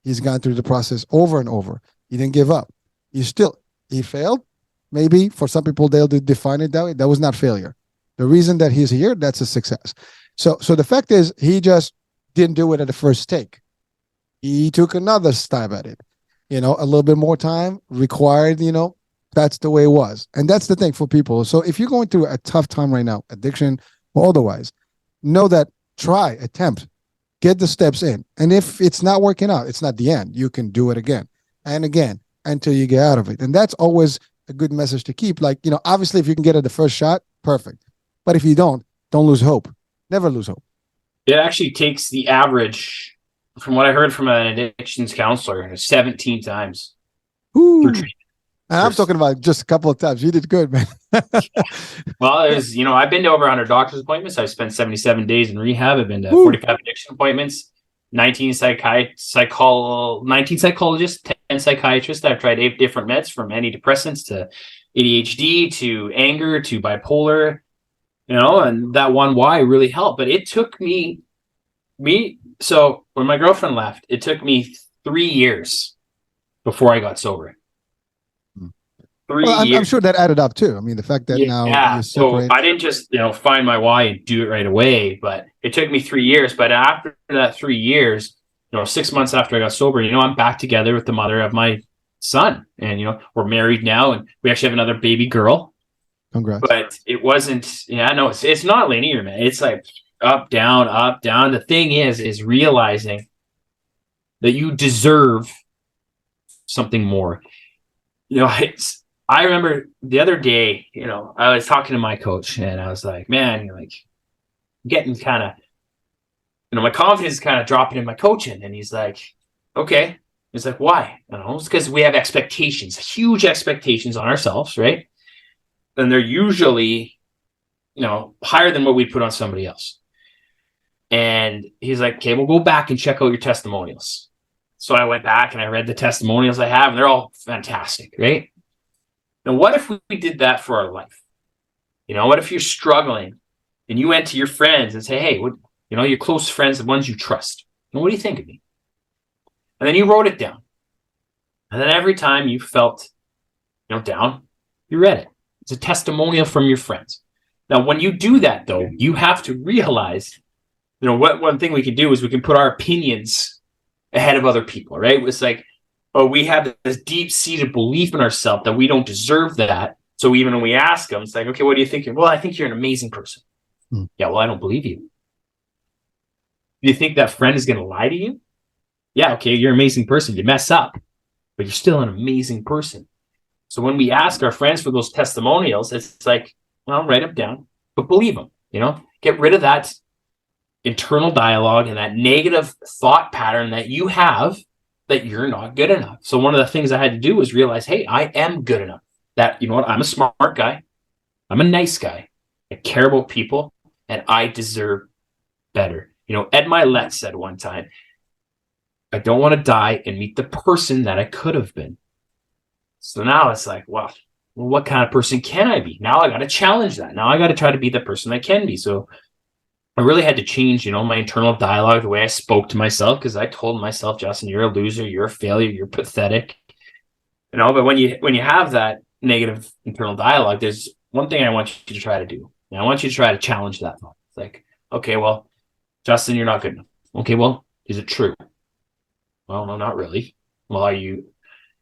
Speaker 2: He's gone through the process over and over. He didn't give up. He failed. Maybe for some people, they'll define it that way. That was not failure. The reason that he's here, that's a success. So the fact is, he just didn't do it at the first take. He took another stab at it. A little bit more time required, that's the way it was. And that's the thing for people. So if you're going through a tough time right now, addiction or otherwise, know that attempt, get the steps in. And if it's not working out, it's not the end. You can do it again and again until you get out of it. And that's always a good message to keep. Like, obviously if you can get it the first shot, perfect. But if you don't lose hope. Never lose hope.
Speaker 3: It actually takes the average, from what I heard from an addictions counselor, 17 times.
Speaker 2: Ooh. And I'm talking about just a couple of times. You did good, man.
Speaker 3: Well, there's, I've been to over 100 doctor's appointments. I've spent 77 days in rehab. I've been to 45 addiction appointments, 19 psychologists, 10 psychiatrists. I've tried 8 different meds, from antidepressants to ADHD to anger to bipolar, and that one Y really helped. But it took so when my girlfriend left, it took me 3 years before I got sober.
Speaker 2: I'm sure that added up too. I mean, the fact that now you
Speaker 3: so I didn't just find my why and do it right away, but it took me 3 years. But after that 3 years, 6 months after I got sober, I'm back together with the mother of my son, and we're married now, and we actually have another baby girl.
Speaker 2: Congrats.
Speaker 3: But it wasn't. It's not linear, man. It's like up, down, up, down. The thing is realizing that you deserve something more. I remember the other day, I was talking to my coach, and I was like, man, getting kind of, my confidence is kind of dropping in my coaching. And he's like, okay. He's like, why? I don't know. It's because we have expectations, huge expectations on ourselves, right? And they're usually, higher than what we put on somebody else. And he's like, okay, we'll go back and check out your testimonials. So I went back and I read the testimonials I have, and they're all fantastic, right? Now, what if we did that for our life? What if you're struggling and you went to your friends and say, hey, your close friends, the ones you trust, what do you think of me? And then you wrote it down. And then every time you felt, down, you read it. It's a testimonial from your friends. Now, when you do that, though, you have to realize, one thing we can do is we can put our opinions ahead of other people, right? It was like, oh, we have this deep-seated belief in ourselves that we don't deserve that. So even when we ask them, it's like, okay, what do you think? Well, I think you're an amazing person. Yeah, well, I don't believe you. Do you think that friend is going to lie to you? Yeah, okay, you're an amazing person. You mess up, but you're still an amazing person. So when we ask our friends for those testimonials, it's like, well, write them down, but believe them, get rid of that internal dialogue and that negative thought pattern that you have that you're not good enough. So one of the things I had to do was realize, hey, I am good enough. That, I'm a smart guy. I'm a nice guy. I care about people and I deserve better. Ed Milet said one time, I don't want to die and meet the person that I could have been. So now it's like, well, what kind of person can I be? Now I got to challenge that. Now I got to try to be the person I can be. So I really had to change, my internal dialogue, the way I spoke to myself, because I told myself, Justin, you're a loser, you're a failure, you're pathetic. But when you have that negative internal dialogue, there's one thing I want you to try to do. And I want you to try to challenge that thought. It's like, okay, well, Justin, you're not good enough. Okay, well, is it true? Well, no, not really. Well,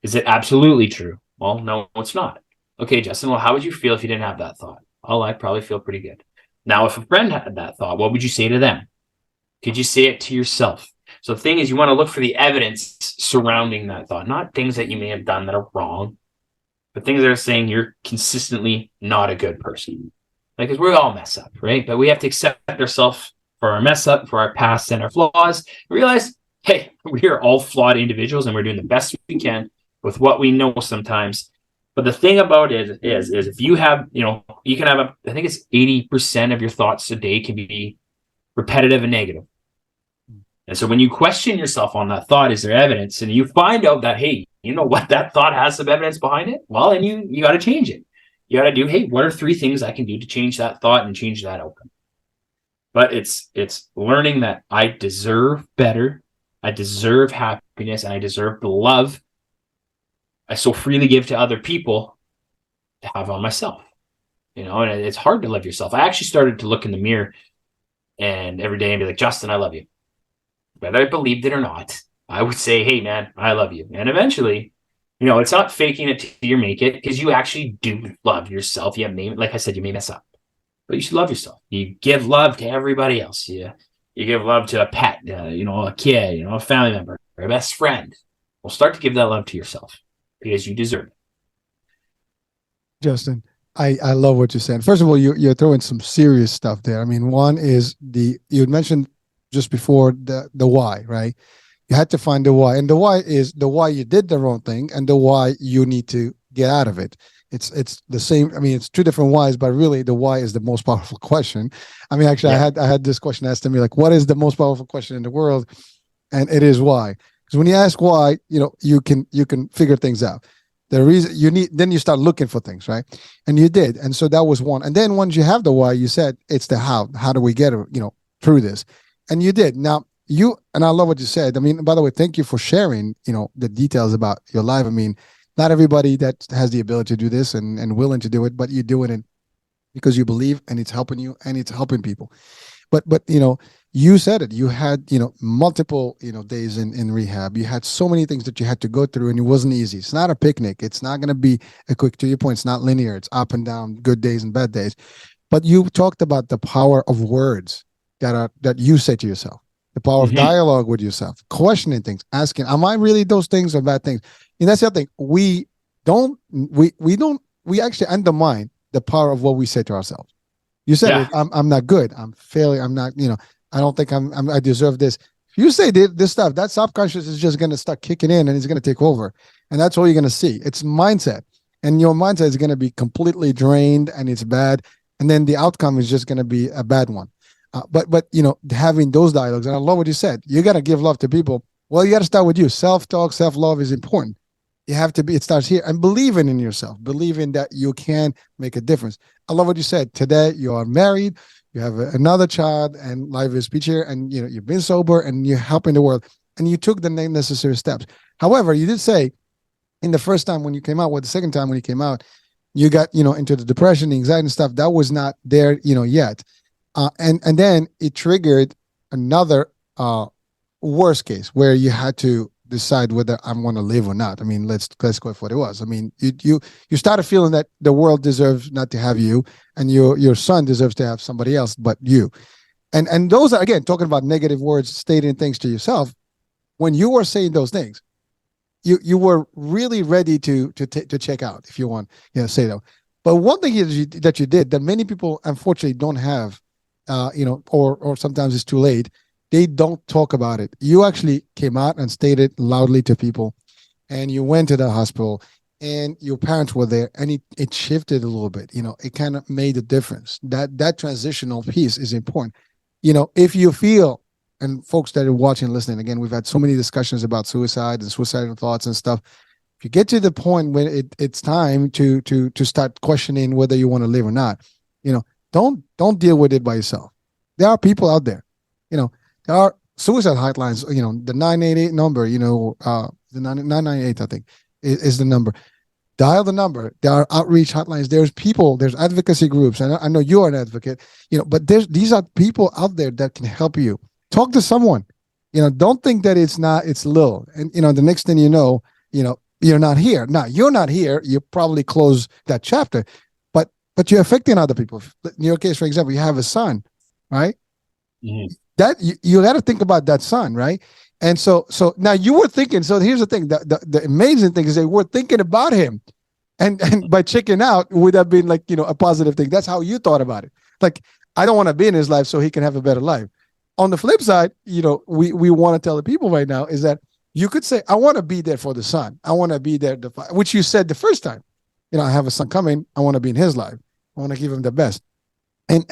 Speaker 3: is it absolutely true? Well, no, it's not. Okay, Justin, well, how would you feel if you didn't have that thought? Well, I'd probably feel pretty good. Now, if a friend had that thought, what would you say to them? Could you say it to yourself? So the thing is, you want to look for the evidence surrounding that thought, not things that you may have done that are wrong, but things that are saying you're consistently not a good person. Because we all mess up, right? But we have to accept ourselves for our mess up, for our past and our flaws, and realize, hey, we are all flawed individuals and we're doing the best we can with what we know sometimes. But the thing about it is if you have, you can have I think it's 80% of your thoughts a day can be repetitive and negative. And so when you question yourself on that thought, is there evidence? And you find out that, hey, you know what, that thought has some evidence behind it. Well, and you got to change it. You got to do, hey, what are 3 things I can do to change that thought and change that outcome? But it's learning that I deserve better. I deserve happiness and I deserve the love I so freely give to other people to have on myself. And it's hard to love yourself. I actually started to look in the mirror and every day and be like, Justin, I love you. Whether I believed it or not, I would say, hey, man, I love you. And eventually, it's not faking it till you make it, because you actually do love yourself. Like I said, you may mess up, but you should love yourself. You give love to everybody else. You give love to a pet, a kid, a family member, or a best friend. Well, start to give that love to yourself because you deserve it.
Speaker 2: Justin, I love what you're saying. First of all, you're throwing some serious stuff there. I mean, one is you had mentioned just before the why, right? You had to find the why, and the why is the why you did the wrong thing and the why you need to get out of it. It's the same. I mean, it's 2 different whys, but really the why is the most powerful question. I mean, actually, I had this question asked to me, like, what is the most powerful question in the world? And it is why. Because when you ask why, you can figure things out. The reason then you start looking for things, right? And you did. And so that was one. And then once you have the why, you said it's the how. How do we get through this? And you did. Now and I love what you said. I mean, by the way, thank you for sharing, the details about your life. I mean, not everybody that has the ability to do this and willing to do it, but you're doing it because you believe and it's helping you and it's helping people. But you said it. You had, multiple, days in rehab. You had so many things that you had to go through, and it wasn't easy. It's not a picnic. It's not going to be to your point, it's not linear. It's up and down, good days and bad days. But you talked about the power of words that you say to yourself, the power of dialogue with yourself, questioning things, asking, am I really those things or bad things? And that's the other thing. We actually undermine the power of what we say to ourselves. You said, I'm not good. I'm failing. I'm not, I don't think I deserve this. If you say this stuff, that subconscious is just going to start kicking in and it's going to take over. And that's all you're going to see. It's mindset. And your mindset is going to be completely drained and it's bad. And then the outcome is just going to be a bad one. But having those dialogues, and I love what you said, you got to give love to people. Well, you got to start with you. Self-talk, self-love is important. You have to it starts here, and believing in yourself, believing that you can make a difference. I love what you said. Today, you are married, you have another child, and life is peachier, and you've been sober, and you're helping the world, and you took the necessary steps. However, you did say in the first time when you came out, the second time when you came out, you got into the depression, the anxiety, and stuff that was not there, yet, and then it triggered another worst case where you had to decide whether I'm going to live or not. I mean, let's go for what it was. I mean, you started feeling that the world deserves not to have you, and your son deserves to have somebody else but you. And those are, again, talking about negative words, stating things to yourself. When you were saying those things, you were really ready to check out, if you want, say that. But one thing that you did that many people unfortunately don't have, or sometimes it's too late. They don't talk about it. You actually came out and stated loudly to people, and you went to the hospital, and your parents were there, and it shifted a little bit. It kind of made a difference. That transitional piece is important. If you feel, and folks that are watching and listening, again, we've had so many discussions about suicide and suicidal thoughts and stuff. If you get to the point when it's time to start questioning whether you want to live or not, don't deal with it by yourself. There are people out there. There are suicide hotlines. The 988 number. The 998, I think, is the number. Dial the number. There are outreach hotlines. There's people. There's advocacy groups. And I know you're an advocate. But these are people out there that can help you. Talk to someone. Don't think that it's little. And the next thing you know, you're not here. Now you're not here. You probably close that chapter, but you're affecting other people. In your case, for example, you have a son, right? Mm-hmm. That you got to think about that son, right? And so now you were thinking. So here's the thing: the amazing thing is they were thinking about him, and by checking out, would have been like a positive thing. That's how you thought about it. Like, I don't want to be in his life so he can have a better life. On the flip side, we want to tell the people right now is that you could say, I want to be there for the son. I want to be there, which you said the first time. I have a son coming. I want to be in his life. I want to give him the best. And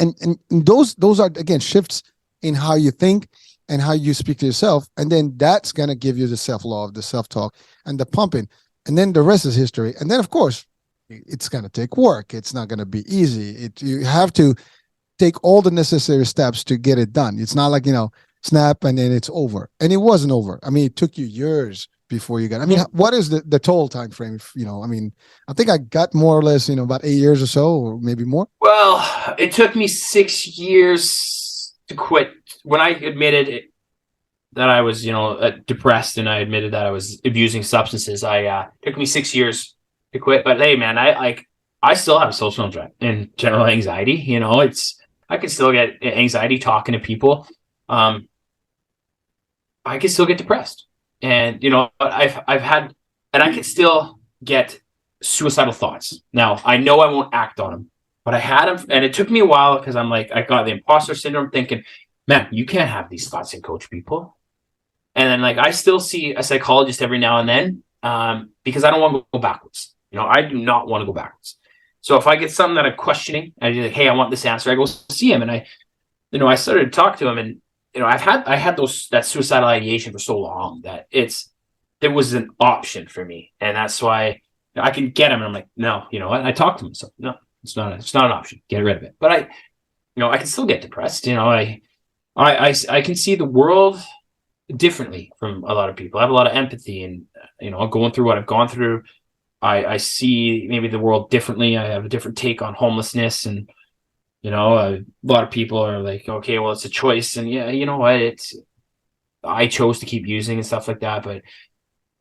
Speaker 2: those are, again, shifts in how you think and how you speak to yourself. And then that's going to give you the self-love, the self-talk, and the pumping. And then the rest is history. And then, of course, it's going to take work. It's not going to be easy. You have to take all the necessary steps to get it done. It's not like, snap and then it's over. And it wasn't over. I mean, it took you years before you got, what is the total time frame? I think I got more or less, about 8 years or so, or maybe more.
Speaker 3: Well, it took me 6 years to quit. When I admitted that I was, depressed, and I admitted that I was abusing substances, it took me 6 years to quit. But hey, man, I still have social anxiety and general anxiety. I can still get anxiety talking to people. I can still get depressed, and I've had, and I can still get suicidal thoughts. Now I know I won't act on them, but I had them, and it took me a while because I'm like, I got the imposter syndrome, thinking, man, you can't have these thoughts and coach people. And then I still see a psychologist every now and then because I don't want to go backwards. I do not want to go backwards. So if I get something that I'm questioning, I do like, hey, I want this answer, I go see him, and I started to talk to him, and I had that suicidal ideation for so long that there was an option for me, and that's why I can get him. And I'm like, no, I talked to him, so no, it's not an option. Get rid of it. But I can still get depressed. I can see the world differently from a lot of people. I have a lot of empathy, and going through what I've gone through, I see maybe the world differently. I have a different take on homelessness, and a lot of people are like, okay, well, it's a choice, and yeah, you know what, I chose to keep using and stuff like that. But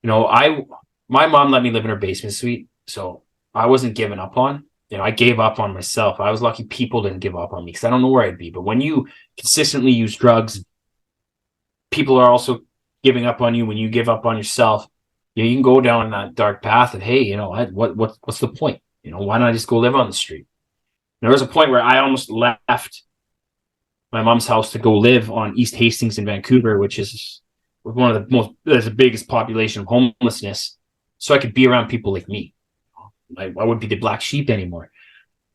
Speaker 3: my mom let me live in her basement suite, so I wasn't given up on. I gave up on myself. I was lucky people didn't give up on me because I don't know where I'd be. But when you consistently use drugs, people are also giving up on you. When you give up on yourself, you can go down that dark path of, hey, what's the point? Why don't I just go live on the street? There was a point where I almost left my mom's house to go live on East Hastings in Vancouver, which is one of the biggest population of homelessness, so I could be around people like me. I wouldn't be the black sheep anymore.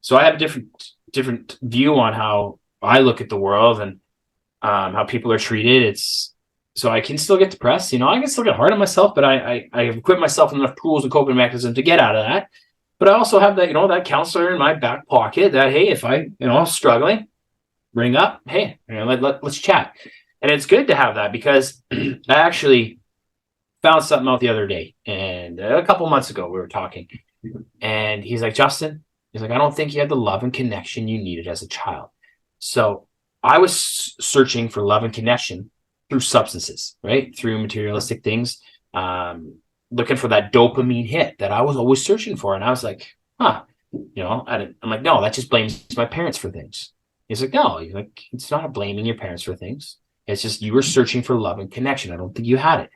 Speaker 3: So I have a different view on how I look at the world and how people are treated. So I can still get depressed. I can still get hard on myself, but I have equipped myself with enough tools and coping mechanisms to get out of that. But I also have that, that counselor in my back pocket that, hey, if I'm struggling, ring up, hey, let's chat. And it's good to have that because I actually found something out the other day, and a couple months ago we were talking, and he's like, Justin, I don't think you had the love and connection you needed as a child. So I was searching for love and connection through substances, right? Through materialistic things, looking for that dopamine hit that I was always searching for. And I was like, I'm like, no, that just blames my parents for things. He's like, no, you're like, it's not blaming your parents for things. It's just you were searching for love and connection. I don't think you had it.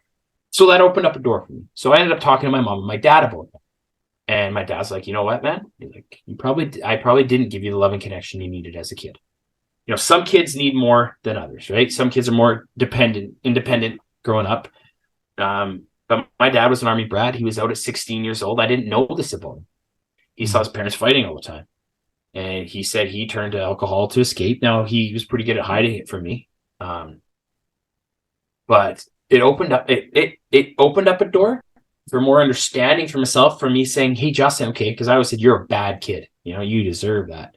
Speaker 3: So that opened up a door for me. So I ended up talking to my mom and my dad about it. And my dad's like, you know what, man? He's like, I probably didn't give you the love and connection you needed as a kid. Some kids need more than others, right? Some kids are more independent growing up. But my dad was an Army brat. He was out at 16 years old. I didn't know this about him. He saw his parents fighting all the time. And he said he turned to alcohol to escape. Now, he was pretty good at hiding it from me. But it opened up a door for more understanding for myself, for me saying, hey, Justin, okay, because I always said, you're a bad kid. You deserve that.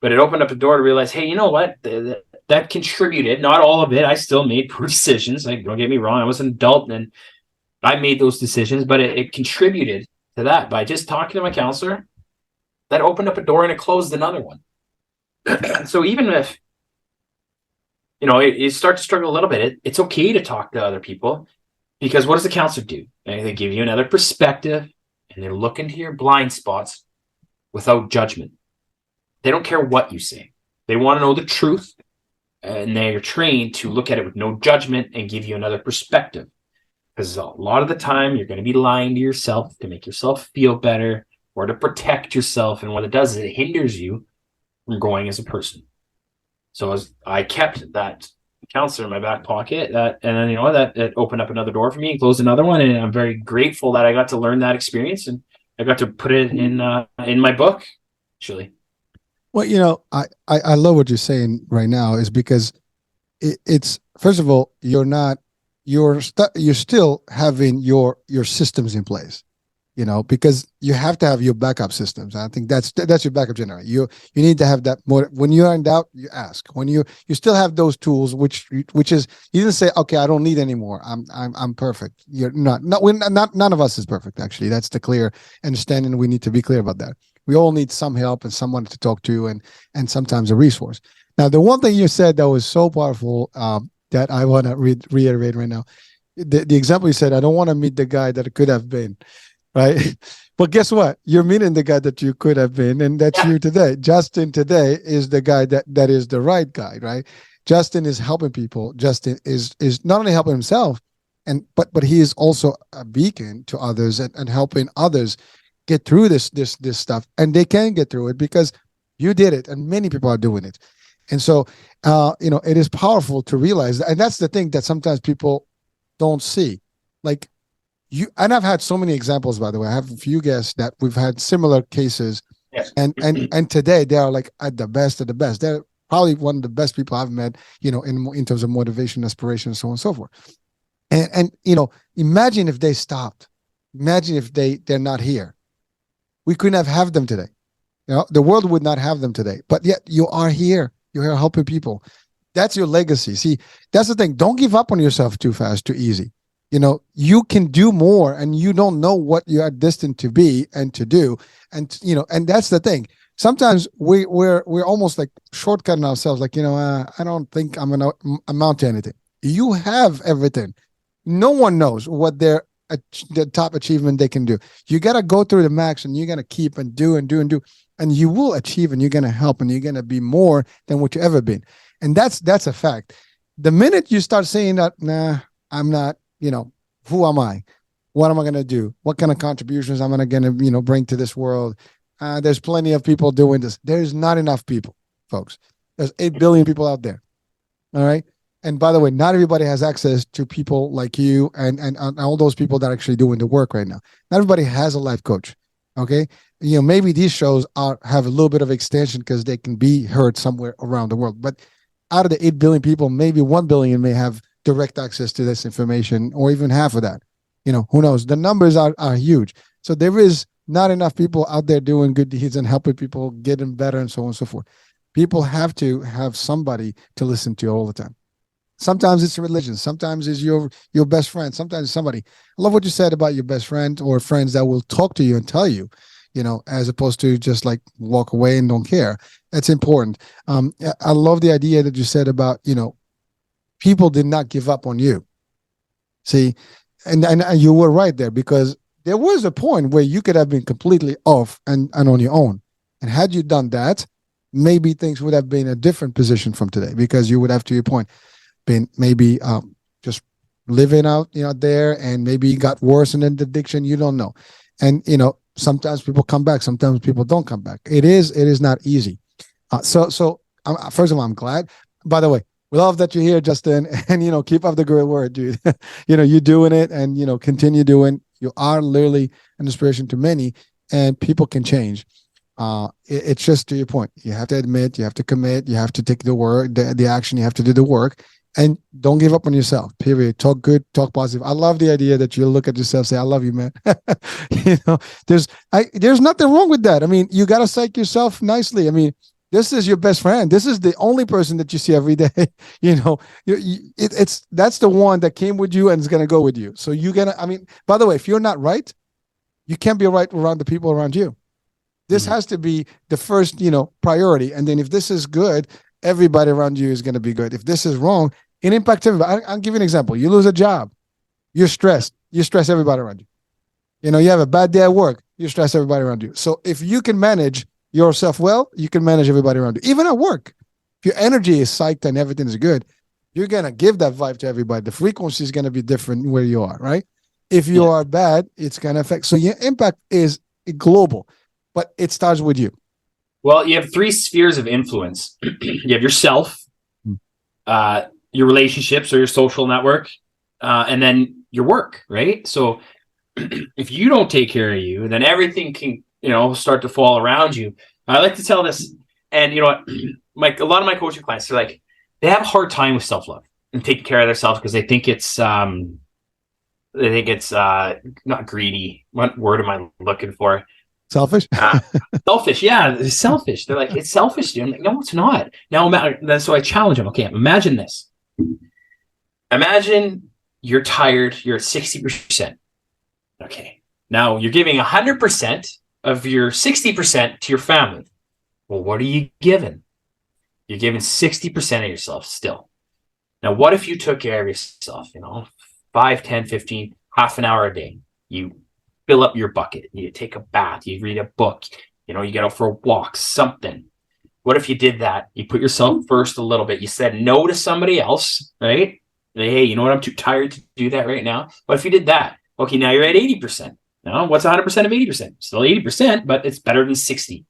Speaker 3: But it opened up a door to realize, hey, you know what? That contributed, not all of it. I still made poor decisions. Like, don't get me wrong. I was an adult and I made those decisions, but it contributed to that. By just talking to my counselor, that opened up a door and it closed another one. So even if, you start to struggle a little bit, it's okay to talk to other people, because what does the counselor do? They give you another perspective and they look into your blind spots without judgment. They don't care what you say. They want to know the truth, and they're trained to look at it with no judgment and give you another perspective. Because a lot of the time you're going to be lying to yourself to make yourself feel better or to protect yourself. And what it does is it hinders you from growing as a person. So as I kept that counselor in my back pocket, that it opened up another door for me and closed another one. And I'm very grateful that I got to learn that experience, and I got to put it in my book, actually.
Speaker 2: Well, I love what you're saying right now, is because it's, first of all, you're still having your systems in place, because you have to have your backup systems. I think that's your backup generator. You need to have that more. When you are in doubt, you ask. When you still have those tools, which is, you didn't say, okay, I don't need any more. I'm perfect. You're not. None of us is perfect. Actually, that's the clear understanding. We need to be clear about that. We all need some help and someone to talk to, and sometimes a resource. Now, the one thing you said that was so powerful, that I want to reiterate right now, the example you said, I don't want to meet the guy that it could have been, right? But guess what? You're meeting the guy that you could have been, and that's you today. Justin today is the guy that is the right guy, right? Justin is helping people. Justin is not only helping himself, but he is also a beacon to others and helping others get through this stuff, and they can get through it because you did it, and many people are doing it. And so, it is powerful to realize that, and that's the thing that sometimes people don't see. Like and I've had so many examples, by the way. I have a few guests that we've had similar cases,
Speaker 3: yes.
Speaker 2: and today they are like at the best of the best. They're probably one of the best people I've met, in terms of motivation, aspiration, so on and so forth. And imagine if they stopped. Imagine if they're not here. We couldn't have them today. The world would not have them today. But yet you are here. You're here helping people. That's your legacy. See, that's the thing. Don't give up on yourself too fast, too easy. You can do more, and you don't know what you are destined to be and to do. And and that's the thing. Sometimes we're almost like shortcutting ourselves. Like, I don't think I'm gonna amount to anything. You have everything. No one knows what the top achievement they can do. You got to go through the max, and you're going to keep and do, and you will achieve, and you're going to help, and you're going to be more than what you've ever been. And that's a fact. The minute you start saying that, nah, I'm not, who am I? What am I going to do? What kind of contributions I'm going to, bring to this world? There's plenty of people doing this. There's not enough people, folks. There's 8 billion people out there. All right. And by the way, not everybody has access to people like you and all those people that are actually doing the work right now. Not everybody has a life coach. Okay. Maybe these shows have a little bit of extension because they can be heard somewhere around the world. But out of the 8 billion people, maybe 1 billion may have direct access to this information, or even half of that. Who knows? The numbers are huge. So there is not enough people out there doing good deeds and helping people getting better and so on and so forth. People have to have somebody to listen to all the time. Sometimes it's a religion. Sometimes it's your best friend. Sometimes it's somebody. I love what you said about your best friend or friends that will talk to you and tell you, as opposed to just like walk away and don't care. That's important. I love the idea that you said about, people did not give up on you. See, and you were right there, because there was a point where you could have been completely off and on your own. And had you done that, maybe things would have been a different position from today, because you would have, to your point, been maybe just living out, there, and maybe it got worse in the addiction. You don't know. And, sometimes people come back, sometimes people don't come back. It is not easy. So first of all, I'm glad. By the way, we love that you're here, Justin, and, keep up the great work, dude. You're doing it, and, continue doing. You are literally an inspiration to many, and people can change. It's just, to your point, you have to admit, you have to commit, you have to take the work, the action, you have to do the work, and don't give up on yourself, period. Talk good, talk positive. I love the idea that you look at yourself, say, I love you, man. There's nothing wrong with that. I mean, you got to psych yourself nicely. I mean, this is your best friend. This is the only person that you see every day. That's the one that came with you and is going to go with you. So by the way, if you're not right, you can't be right around the people around you. This has to be the first, priority. And then if this is good, everybody around you is going to be good. If this is wrong, it impacts everybody. I'll give you an example. You lose a job, you're stressed. You stress everybody around you. You have a bad day at work, you stress everybody around you. So if you can manage yourself well, you can manage everybody around you. Even at work, if your energy is psyched and everything is good, you're going to give that vibe to everybody. The frequency is going to be different where you are, right? If you are bad, it's going to affect. So your impact is global, but it starts with you.
Speaker 3: Well, you have 3 spheres of influence. You have yourself, your relationships or your social network, and then your work, right? So if you don't take care of you, then everything can, start to fall around you. I like to tell this, and you know what, a lot of my coaching clients, they're like, they have a hard time with self-love and taking care of themselves because they think it's not greedy. What word am I looking for?
Speaker 2: Selfish?
Speaker 3: Selfish, yeah, selfish. They're like, it's selfish, dude. I'm like, no, it's not. Now, so I challenge them. Okay, imagine this. Imagine you're tired. You're at 60%. Okay, now you're giving 100% of your 60% to your family. Well, what are you giving? You're giving 60% of yourself still. Now, what if you took care of yourself, 5, 10, 15, half an hour a day? You fill up your bucket, you take a bath, you read a book, you get out for a walk, something. What if you did that? You put yourself first a little bit. You said no to somebody else, right? Hey, you know what? I'm too tired to do that right now. What if you did that? Okay, now you're at 80%. Now, what's 100% of 80%? Still 80%, but it's better than 60.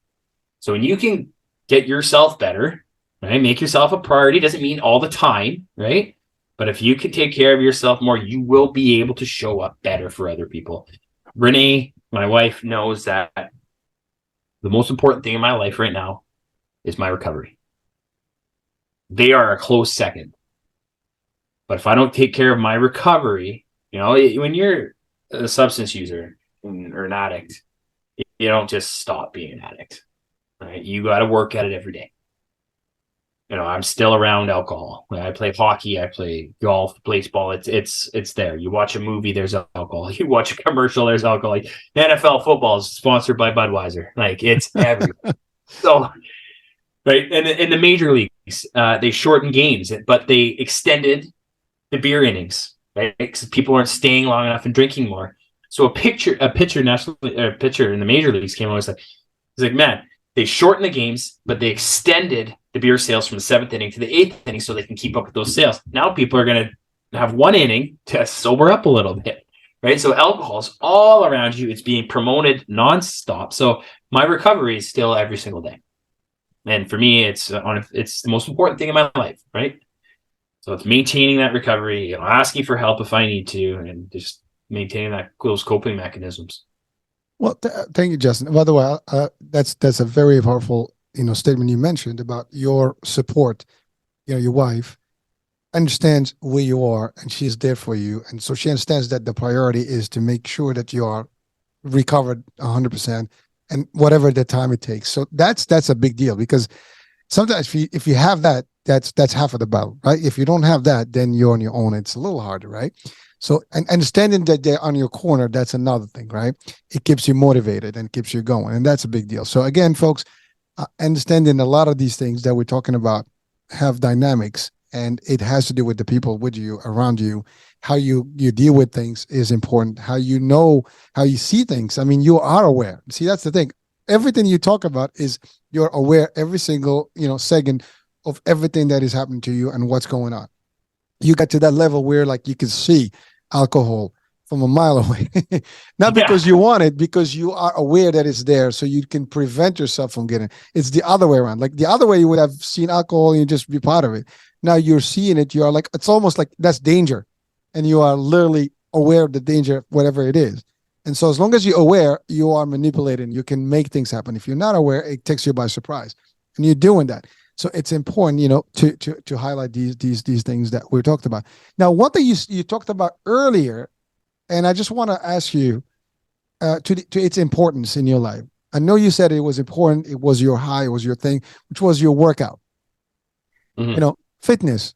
Speaker 3: So when you can get yourself better, right? Make yourself a priority. Doesn't mean all the time, right? But if you can take care of yourself more, you will be able to show up better for other people. Renee, my wife, knows that the most important thing in my life right now is my recovery. They are a close second. But if I don't take care of my recovery, when you're a substance user or an addict, you don't just stop being an addict, right? You got to work at it every day. I'm still around alcohol. I play hockey, I play golf, baseball. It's there. You watch a movie, there's alcohol. You watch a commercial, there's alcohol. Like NFL football is sponsored by Budweiser. Like it's everywhere. So, right. And in the major leagues, they shortened games, but they extended the beer innings, right? Because people aren't staying long enough and drinking more. So a pitcher in the major leagues came out and he's like, man, they shortened the games, but they extended the beer sales from the 7th inning to the 8th inning so they can keep up with those sales. Now people are going to have 1 inning to sober up a little bit, right? So alcohol is all around you. It's being promoted nonstop. So my recovery is still every single day. And for me, it's the most important thing in my life, right? So it's maintaining that recovery, asking for help if I need to, and just maintaining those coping mechanisms.
Speaker 2: Well, thank you, Justin. By the way, that's a very powerful statement you mentioned about your support. Your wife understands where you are, and she's there for you, and so she understands that the priority is to make sure that you are recovered 100%, and whatever the time it takes. So that's a big deal, because sometimes if you have that, that's half of the battle, right? If you don't have that, then you're on your own. It's a little harder, right? So, and understanding that they're on your corner, that's another thing, right? It keeps you motivated and keeps you going, and that's a big deal. So again, folks, understanding a lot of these things that we're talking about have dynamics, and it has to do with the people with you, around you. How you deal with things is important. How you know, how you see things. I mean, you are aware. See, that's the thing. Everything you talk about is you're aware every single, second of everything that is happening to you and what's going on. You get to that level where like you can see alcohol from a mile away. Not because you want it, because you are aware that it's there, so you can prevent yourself from getting it. It's the other way around. Like the other way, you would have seen alcohol and you just be part of it. Now you're seeing it. You are like, it's almost like that's danger. And you are literally aware of the danger, whatever it is. And so as long as you're aware, you are manipulating. You can make things happen. If you're not aware, it takes you by surprise. And you're doing that. So it's important, to highlight these things that we talked about. Now, one thing you talked about earlier, and I just want to ask you to its importance in your life. I know you said it was important. It was your high. It was your thing, which was your workout.
Speaker 3: Mm-hmm.
Speaker 2: Fitness.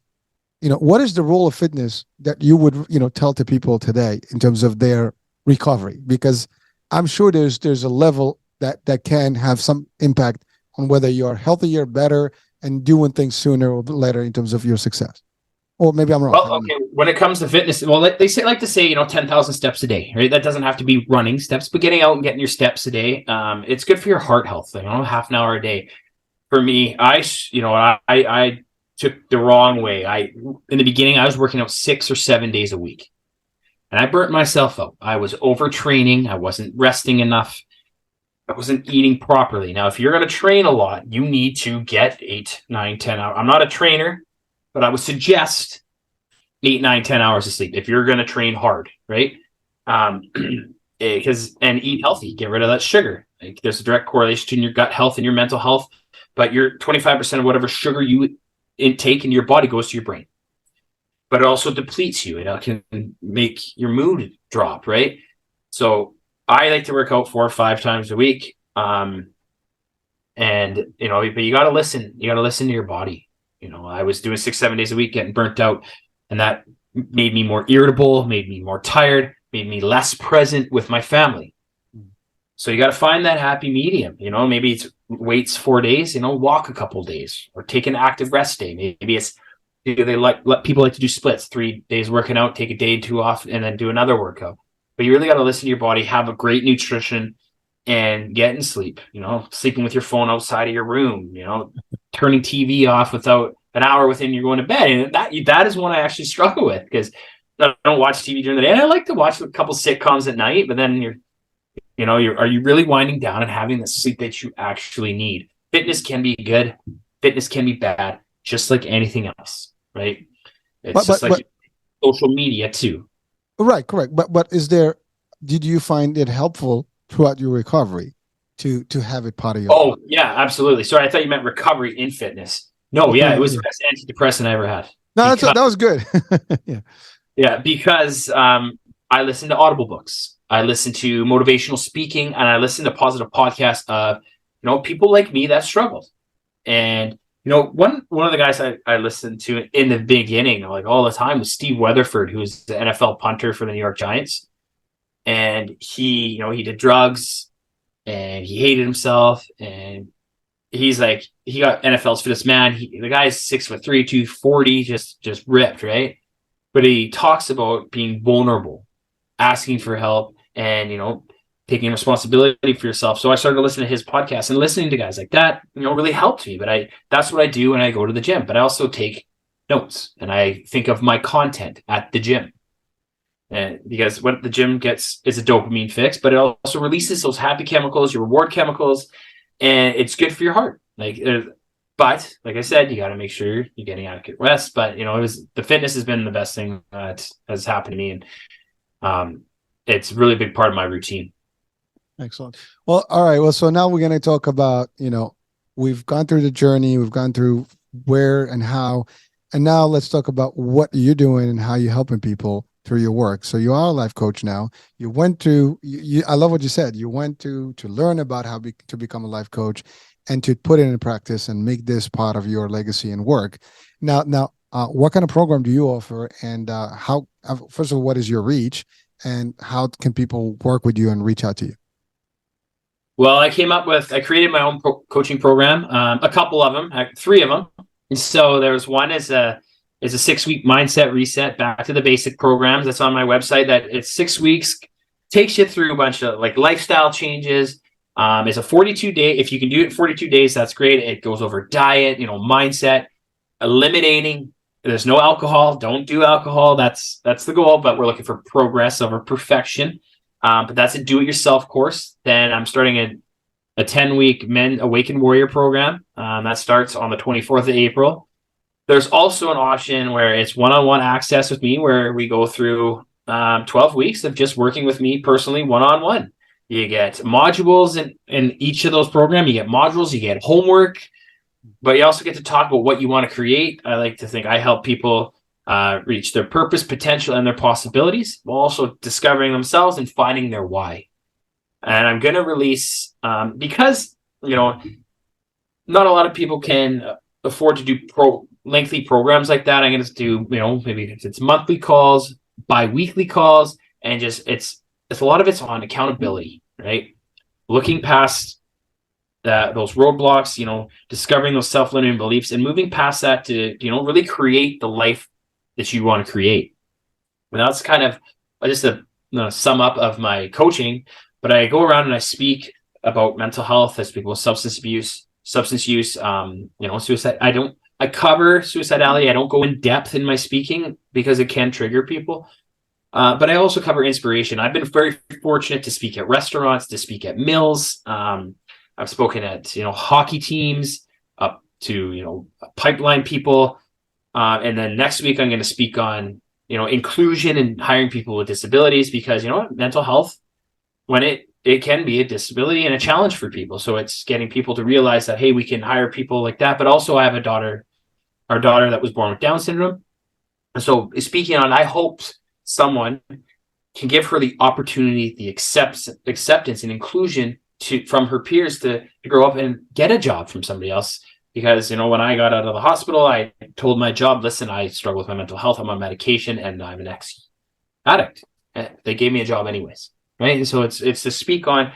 Speaker 2: What is the role of fitness that you would, tell to people today in terms of their recovery? Because I'm sure there's a level that can have some impact on whether you're healthier, better, and doing things sooner or later in terms of your success. Or maybe I'm wrong.
Speaker 3: Well, okay. When it comes to fitness, well, they like to say, 10,000 steps a day, right? That doesn't have to be running steps, but getting out and getting your steps a day. It's good for your heart health. Half an hour a day. For me, I took the wrong way. In the beginning, I was working out 6 or 7 days a week, and I burnt myself out. I was overtraining. I wasn't resting enough. I wasn't eating properly. Now, if you're going to train a lot, you need to get 8, 9, 10 hours. I'm not a trainer, but I would suggest 8, 9, 10 hours of sleep if you're going to train hard, right? And eat healthy. Get rid of that sugar. Like, there's a direct correlation between your gut health and your mental health, but your 25% of whatever sugar you intake in your body goes to your brain. But it also depletes you. It can make your mood drop, right? So I like to work out 4 or 5 times a week. But you got to listen. You got to listen to your body. I was doing 6, 7 days a week, getting burnt out, and that made me more irritable, made me more tired, made me less present with my family. So you got to find that happy medium. Maybe it's weights 4 days, walk a couple days, or take an active rest day. Maybe it's, people like to do splits, 3 days working out, take a day or 2 off, and then do another workout. But you really got to listen to your body, have a great nutrition, and get in sleep. Sleeping with your phone outside of your room, turning TV off without an hour within you're going to bed. And that is one I actually struggle with, because I don't watch TV during the day. And I like to watch a couple sitcoms at night, but then are you really winding down and having the sleep that you actually need? Fitness can be good. Fitness can be bad, just like anything else, right? It's just like social media too.
Speaker 2: Right, correct. But did you find it helpful throughout your recovery to have it part of your life?
Speaker 3: Oh, yeah, absolutely. Sorry, I thought you meant recovery in fitness. No, yeah, it was the best antidepressant I ever had.
Speaker 2: No, that was good. Yeah.
Speaker 3: Yeah, because I listened to Audible books. I listened to motivational speaking, and I listened to positive podcasts of, people like me that struggled. And one of the guys I listened to in the beginning, like all the time, was Steve Weatherford, who's the NFL punter for the New York Giants. And he did drugs, and he hated himself. And he's like, he got NFL's fittest man. The guy's 6'3", 240, just ripped, right? But he talks about being vulnerable, asking for help, and taking responsibility for yourself. So I started to listen to his podcast, and listening to guys like that, really helped me. But that's what I do when I go to the gym. But I also take notes, and I think of my content at the gym. And because what the gym gets is a dopamine fix, but it also releases those happy chemicals, your reward chemicals, and it's good for your heart. But like I said, you got to make sure you're getting adequate rest. But the fitness has been the best thing that has happened to me, and it's a really big part of my routine.
Speaker 2: Excellent. Well, all right. Well, so now we're going to talk about, we've gone through the journey, we've gone through where and how, and now let's talk about what you're doing and how you're helping people through your work. So you are a life coach now. You went to, I love what you said. You went to learn about how to become a life coach and to put it in practice and make this part of your legacy and work. Now, what kind of program do you offer, and how? First of all, what is your reach, and how can people work with you and reach out to you?
Speaker 3: Well, I created my own coaching program, a couple of them, 3 of them. And so there was one as a is a 6-week mindset reset, back to the basic programs. That's on my website. That it's 6 weeks, takes you through a bunch of like lifestyle changes. It's a 42-day. If you can do it in 42 days, that's great. It goes over diet, mindset, eliminating. There's no alcohol. Don't do alcohol. That's the goal. But we're looking for progress over perfection. But that's a do-it-yourself course. Then I'm starting a 10-week Men Awakened Warrior program. That starts on the 24th of April. There's also an option where it's one-on-one access with me, where we go through 12 weeks of just working with me personally, one-on-one. You get modules in each of those programs. You get modules, you get homework, but you also get to talk about what you want to create. I like to think I help people reach their purpose, potential, and their possibilities, while also discovering themselves and finding their why. And I'm going to release, because, not a lot of people can afford to do lengthy programs like that. I'm going to do, maybe it's monthly calls, bi-weekly calls, and just it's a lot of it's on accountability, right? Looking past those roadblocks, discovering those self-limiting beliefs and moving past that to, really create the life that you want to create. And that's kind of just a sum up of my coaching, but I go around and I speak about mental health. I speak about substance use, suicide. I cover suicidality. I don't go in depth in my speaking because it can trigger people. But I also cover inspiration. I've been very fortunate to speak at restaurants, to speak at mills. I've spoken at, hockey teams, up to, pipeline people. And then next week, I'm going to speak on, inclusion and hiring people with disabilities, because, mental health, when it can be a disability and a challenge for people. So it's getting people to realize that, hey, we can hire people like that. But also I have our daughter that was born with Down syndrome. And so speaking on, I hope someone can give her the opportunity, the acceptance and inclusion from her peers to grow up and get a job from somebody else. Because, when I got out of the hospital, I told my job, listen, I struggle with my mental health. I'm on medication and I'm an ex-addict. And they gave me a job anyways. Right. And so it's to speak on,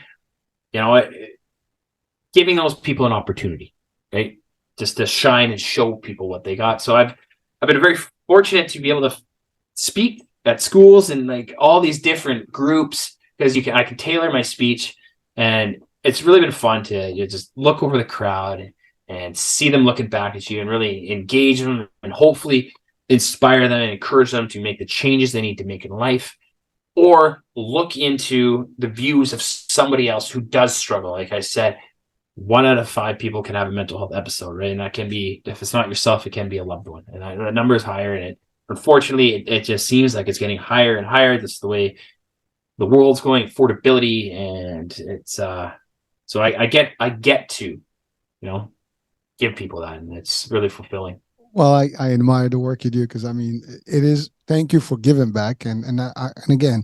Speaker 3: giving those people an opportunity, right? Just to shine and show people what they got. So I've been very fortunate to be able to speak at schools and like all these different groups, because I can tailor my speech, and it's really been fun to just look over the crowd and see them looking back at you and really engage them and hopefully inspire them and encourage them to make the changes they need to make in life, or look into the views of somebody else who does struggle. Like I said, 1 out of 5 people can have a mental health episode, right? And that can be, if it's not yourself, it can be a loved one. And the number is higher, and unfortunately, it just seems like it's getting higher and higher. That's the way the world's going, affordability, and it's so I get to, give people that, and it's really fulfilling.
Speaker 2: Well, I admire the work you do, because it is. Thank you for giving back, and again,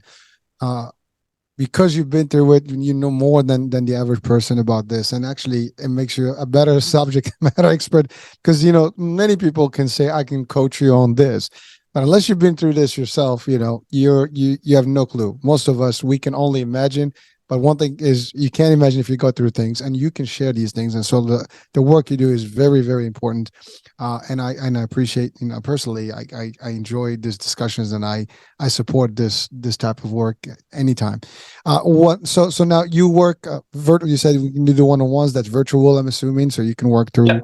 Speaker 2: because you've been through it, you know more than the average person about this, and actually it makes you a better subject matter expert. Because many people can say, I can coach you on this, but unless you've been through this yourself, you have no clue. Most of us, we can only imagine. But one thing is, you can't imagine if you go through things, and you can share these things. And so the work you do is very, very important. And I appreciate, personally, I enjoy these discussions, and I support this type of work anytime. So now you work you said we can do the one-on-ones. That's virtual, I'm assuming, so you can work through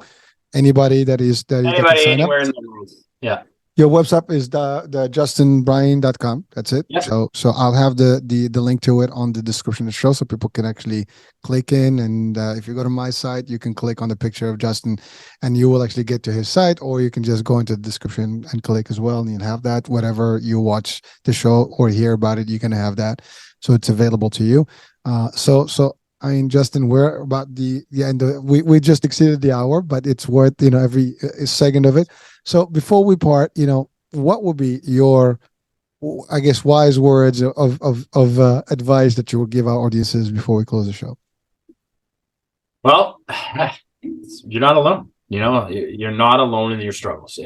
Speaker 2: anybody that
Speaker 3: anybody anywhere in the world. Yeah.
Speaker 2: Your website is the justinbrien.com. That's it.
Speaker 3: Yep.
Speaker 2: So I'll have the link to it on the description of the show, so people can actually click in. And if you go to my site, you can click on the picture of Justin, and you will actually get to his site, or you can just go into the description and click as well, and you'll have that. Whatever you watch the show or hear about it, you can have that. So it's available to you. Justin, we're about the end of it. We just exceeded the hour, but it's worth every second of it. So before we part, what would be your, I guess, wise words of advice that you would give our audiences before we close the show?
Speaker 3: Well, you're not alone. You're not alone in your struggles,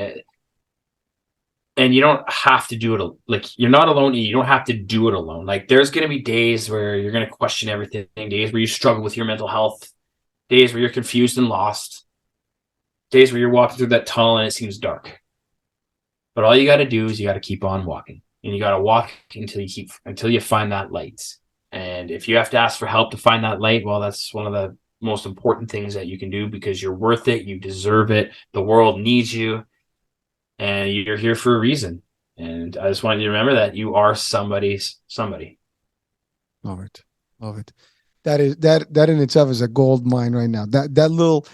Speaker 3: and you don't have to do it. Like, you're not alone. You don't have to do it alone. Like, there's going to be days where you're going to question everything, days where you struggle with your mental health, days where you're confused and lost, days where you're walking through that tunnel and it seems dark. But all you got to do is you got to keep on walking, and you got to walk until you find that light. And if you have to ask for help to find that light, well, that's one of the most important things that you can do, because you're worth it. You deserve it. The world needs you, and you're here for a reason. And I just want you to remember that you are somebody's somebody.
Speaker 2: Love it. Love it. That in itself is a gold mine right now. That little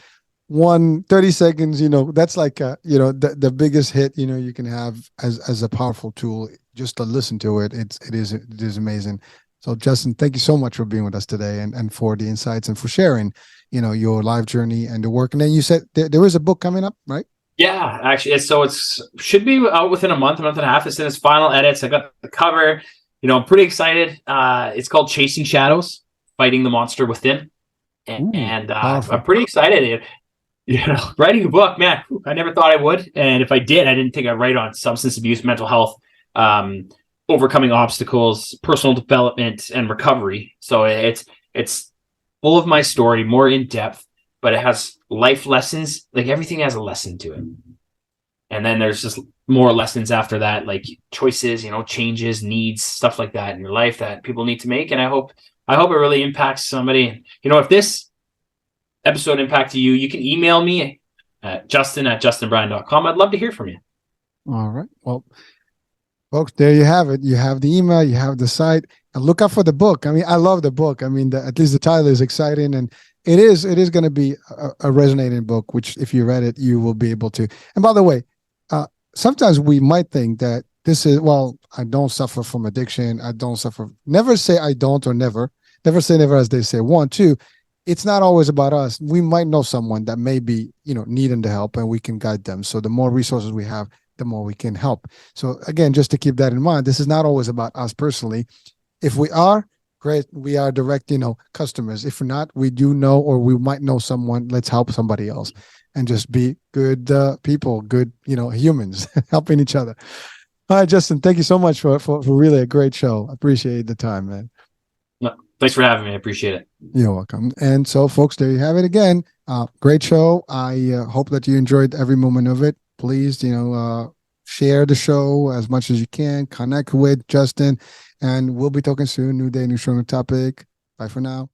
Speaker 2: 30 seconds, that's like the biggest hit you can have as a powerful tool. Just to listen to it, it is amazing. So Justin, thank you so much for being with us today, and for the insights, and for sharing your life journey and the work. And then you said there is a book coming up, right?
Speaker 3: Yeah, actually, it's should be out within a month and a half. It's in its final edits. I got the cover. I'm pretty excited. It's called Chasing Shadows, Fighting the Monster Within. And I'm pretty excited. Writing a book, man, I never thought I would. And if I did, I didn't think I'd write on substance abuse, mental health, overcoming obstacles, personal development, and recovery. So it's full of my story, more in depth, but it has life lessons. Like, everything has a lesson to it. And then there's just more lessons after that, like choices, changes, needs, stuff like that in your life that people need to make. And I hope it really impacts somebody. If this episode impacted you, you can email me at justin@justinbrien.com. I'd love to hear from you.
Speaker 2: All right. Well, folks, there you have it. You have the email, you have the site, and look out for the book. I mean, I love the book. I mean, at least the title is exciting, and it is going to be a resonating book, which if you read it, you will be able to. And by the way, sometimes we might think that this is, well, I don't suffer from addiction. I don't suffer. Never say I don't, or never. Never say never, as they say. 1, 2, it's not always about us. We might know someone that may be, needing the help, and we can guide them. So the more resources we have, the more we can help. So again, just to keep that in mind, this is not always about us personally. If we are, great, we are direct, customers. If not, we do know, or we might know someone. Let's help somebody else, and just be good people, good, humans, helping each other. All right, Justin, thank you so much for really a great show. I appreciate the time, man.
Speaker 3: No, thanks for having me. I appreciate it.
Speaker 2: You're welcome. And so, folks, there you have it again. Great show. I hope that you enjoyed every moment of it. Please, share the show as much as you can. Connect with Justin, and we'll be talking soon. New day, new show, new topic. Bye for now.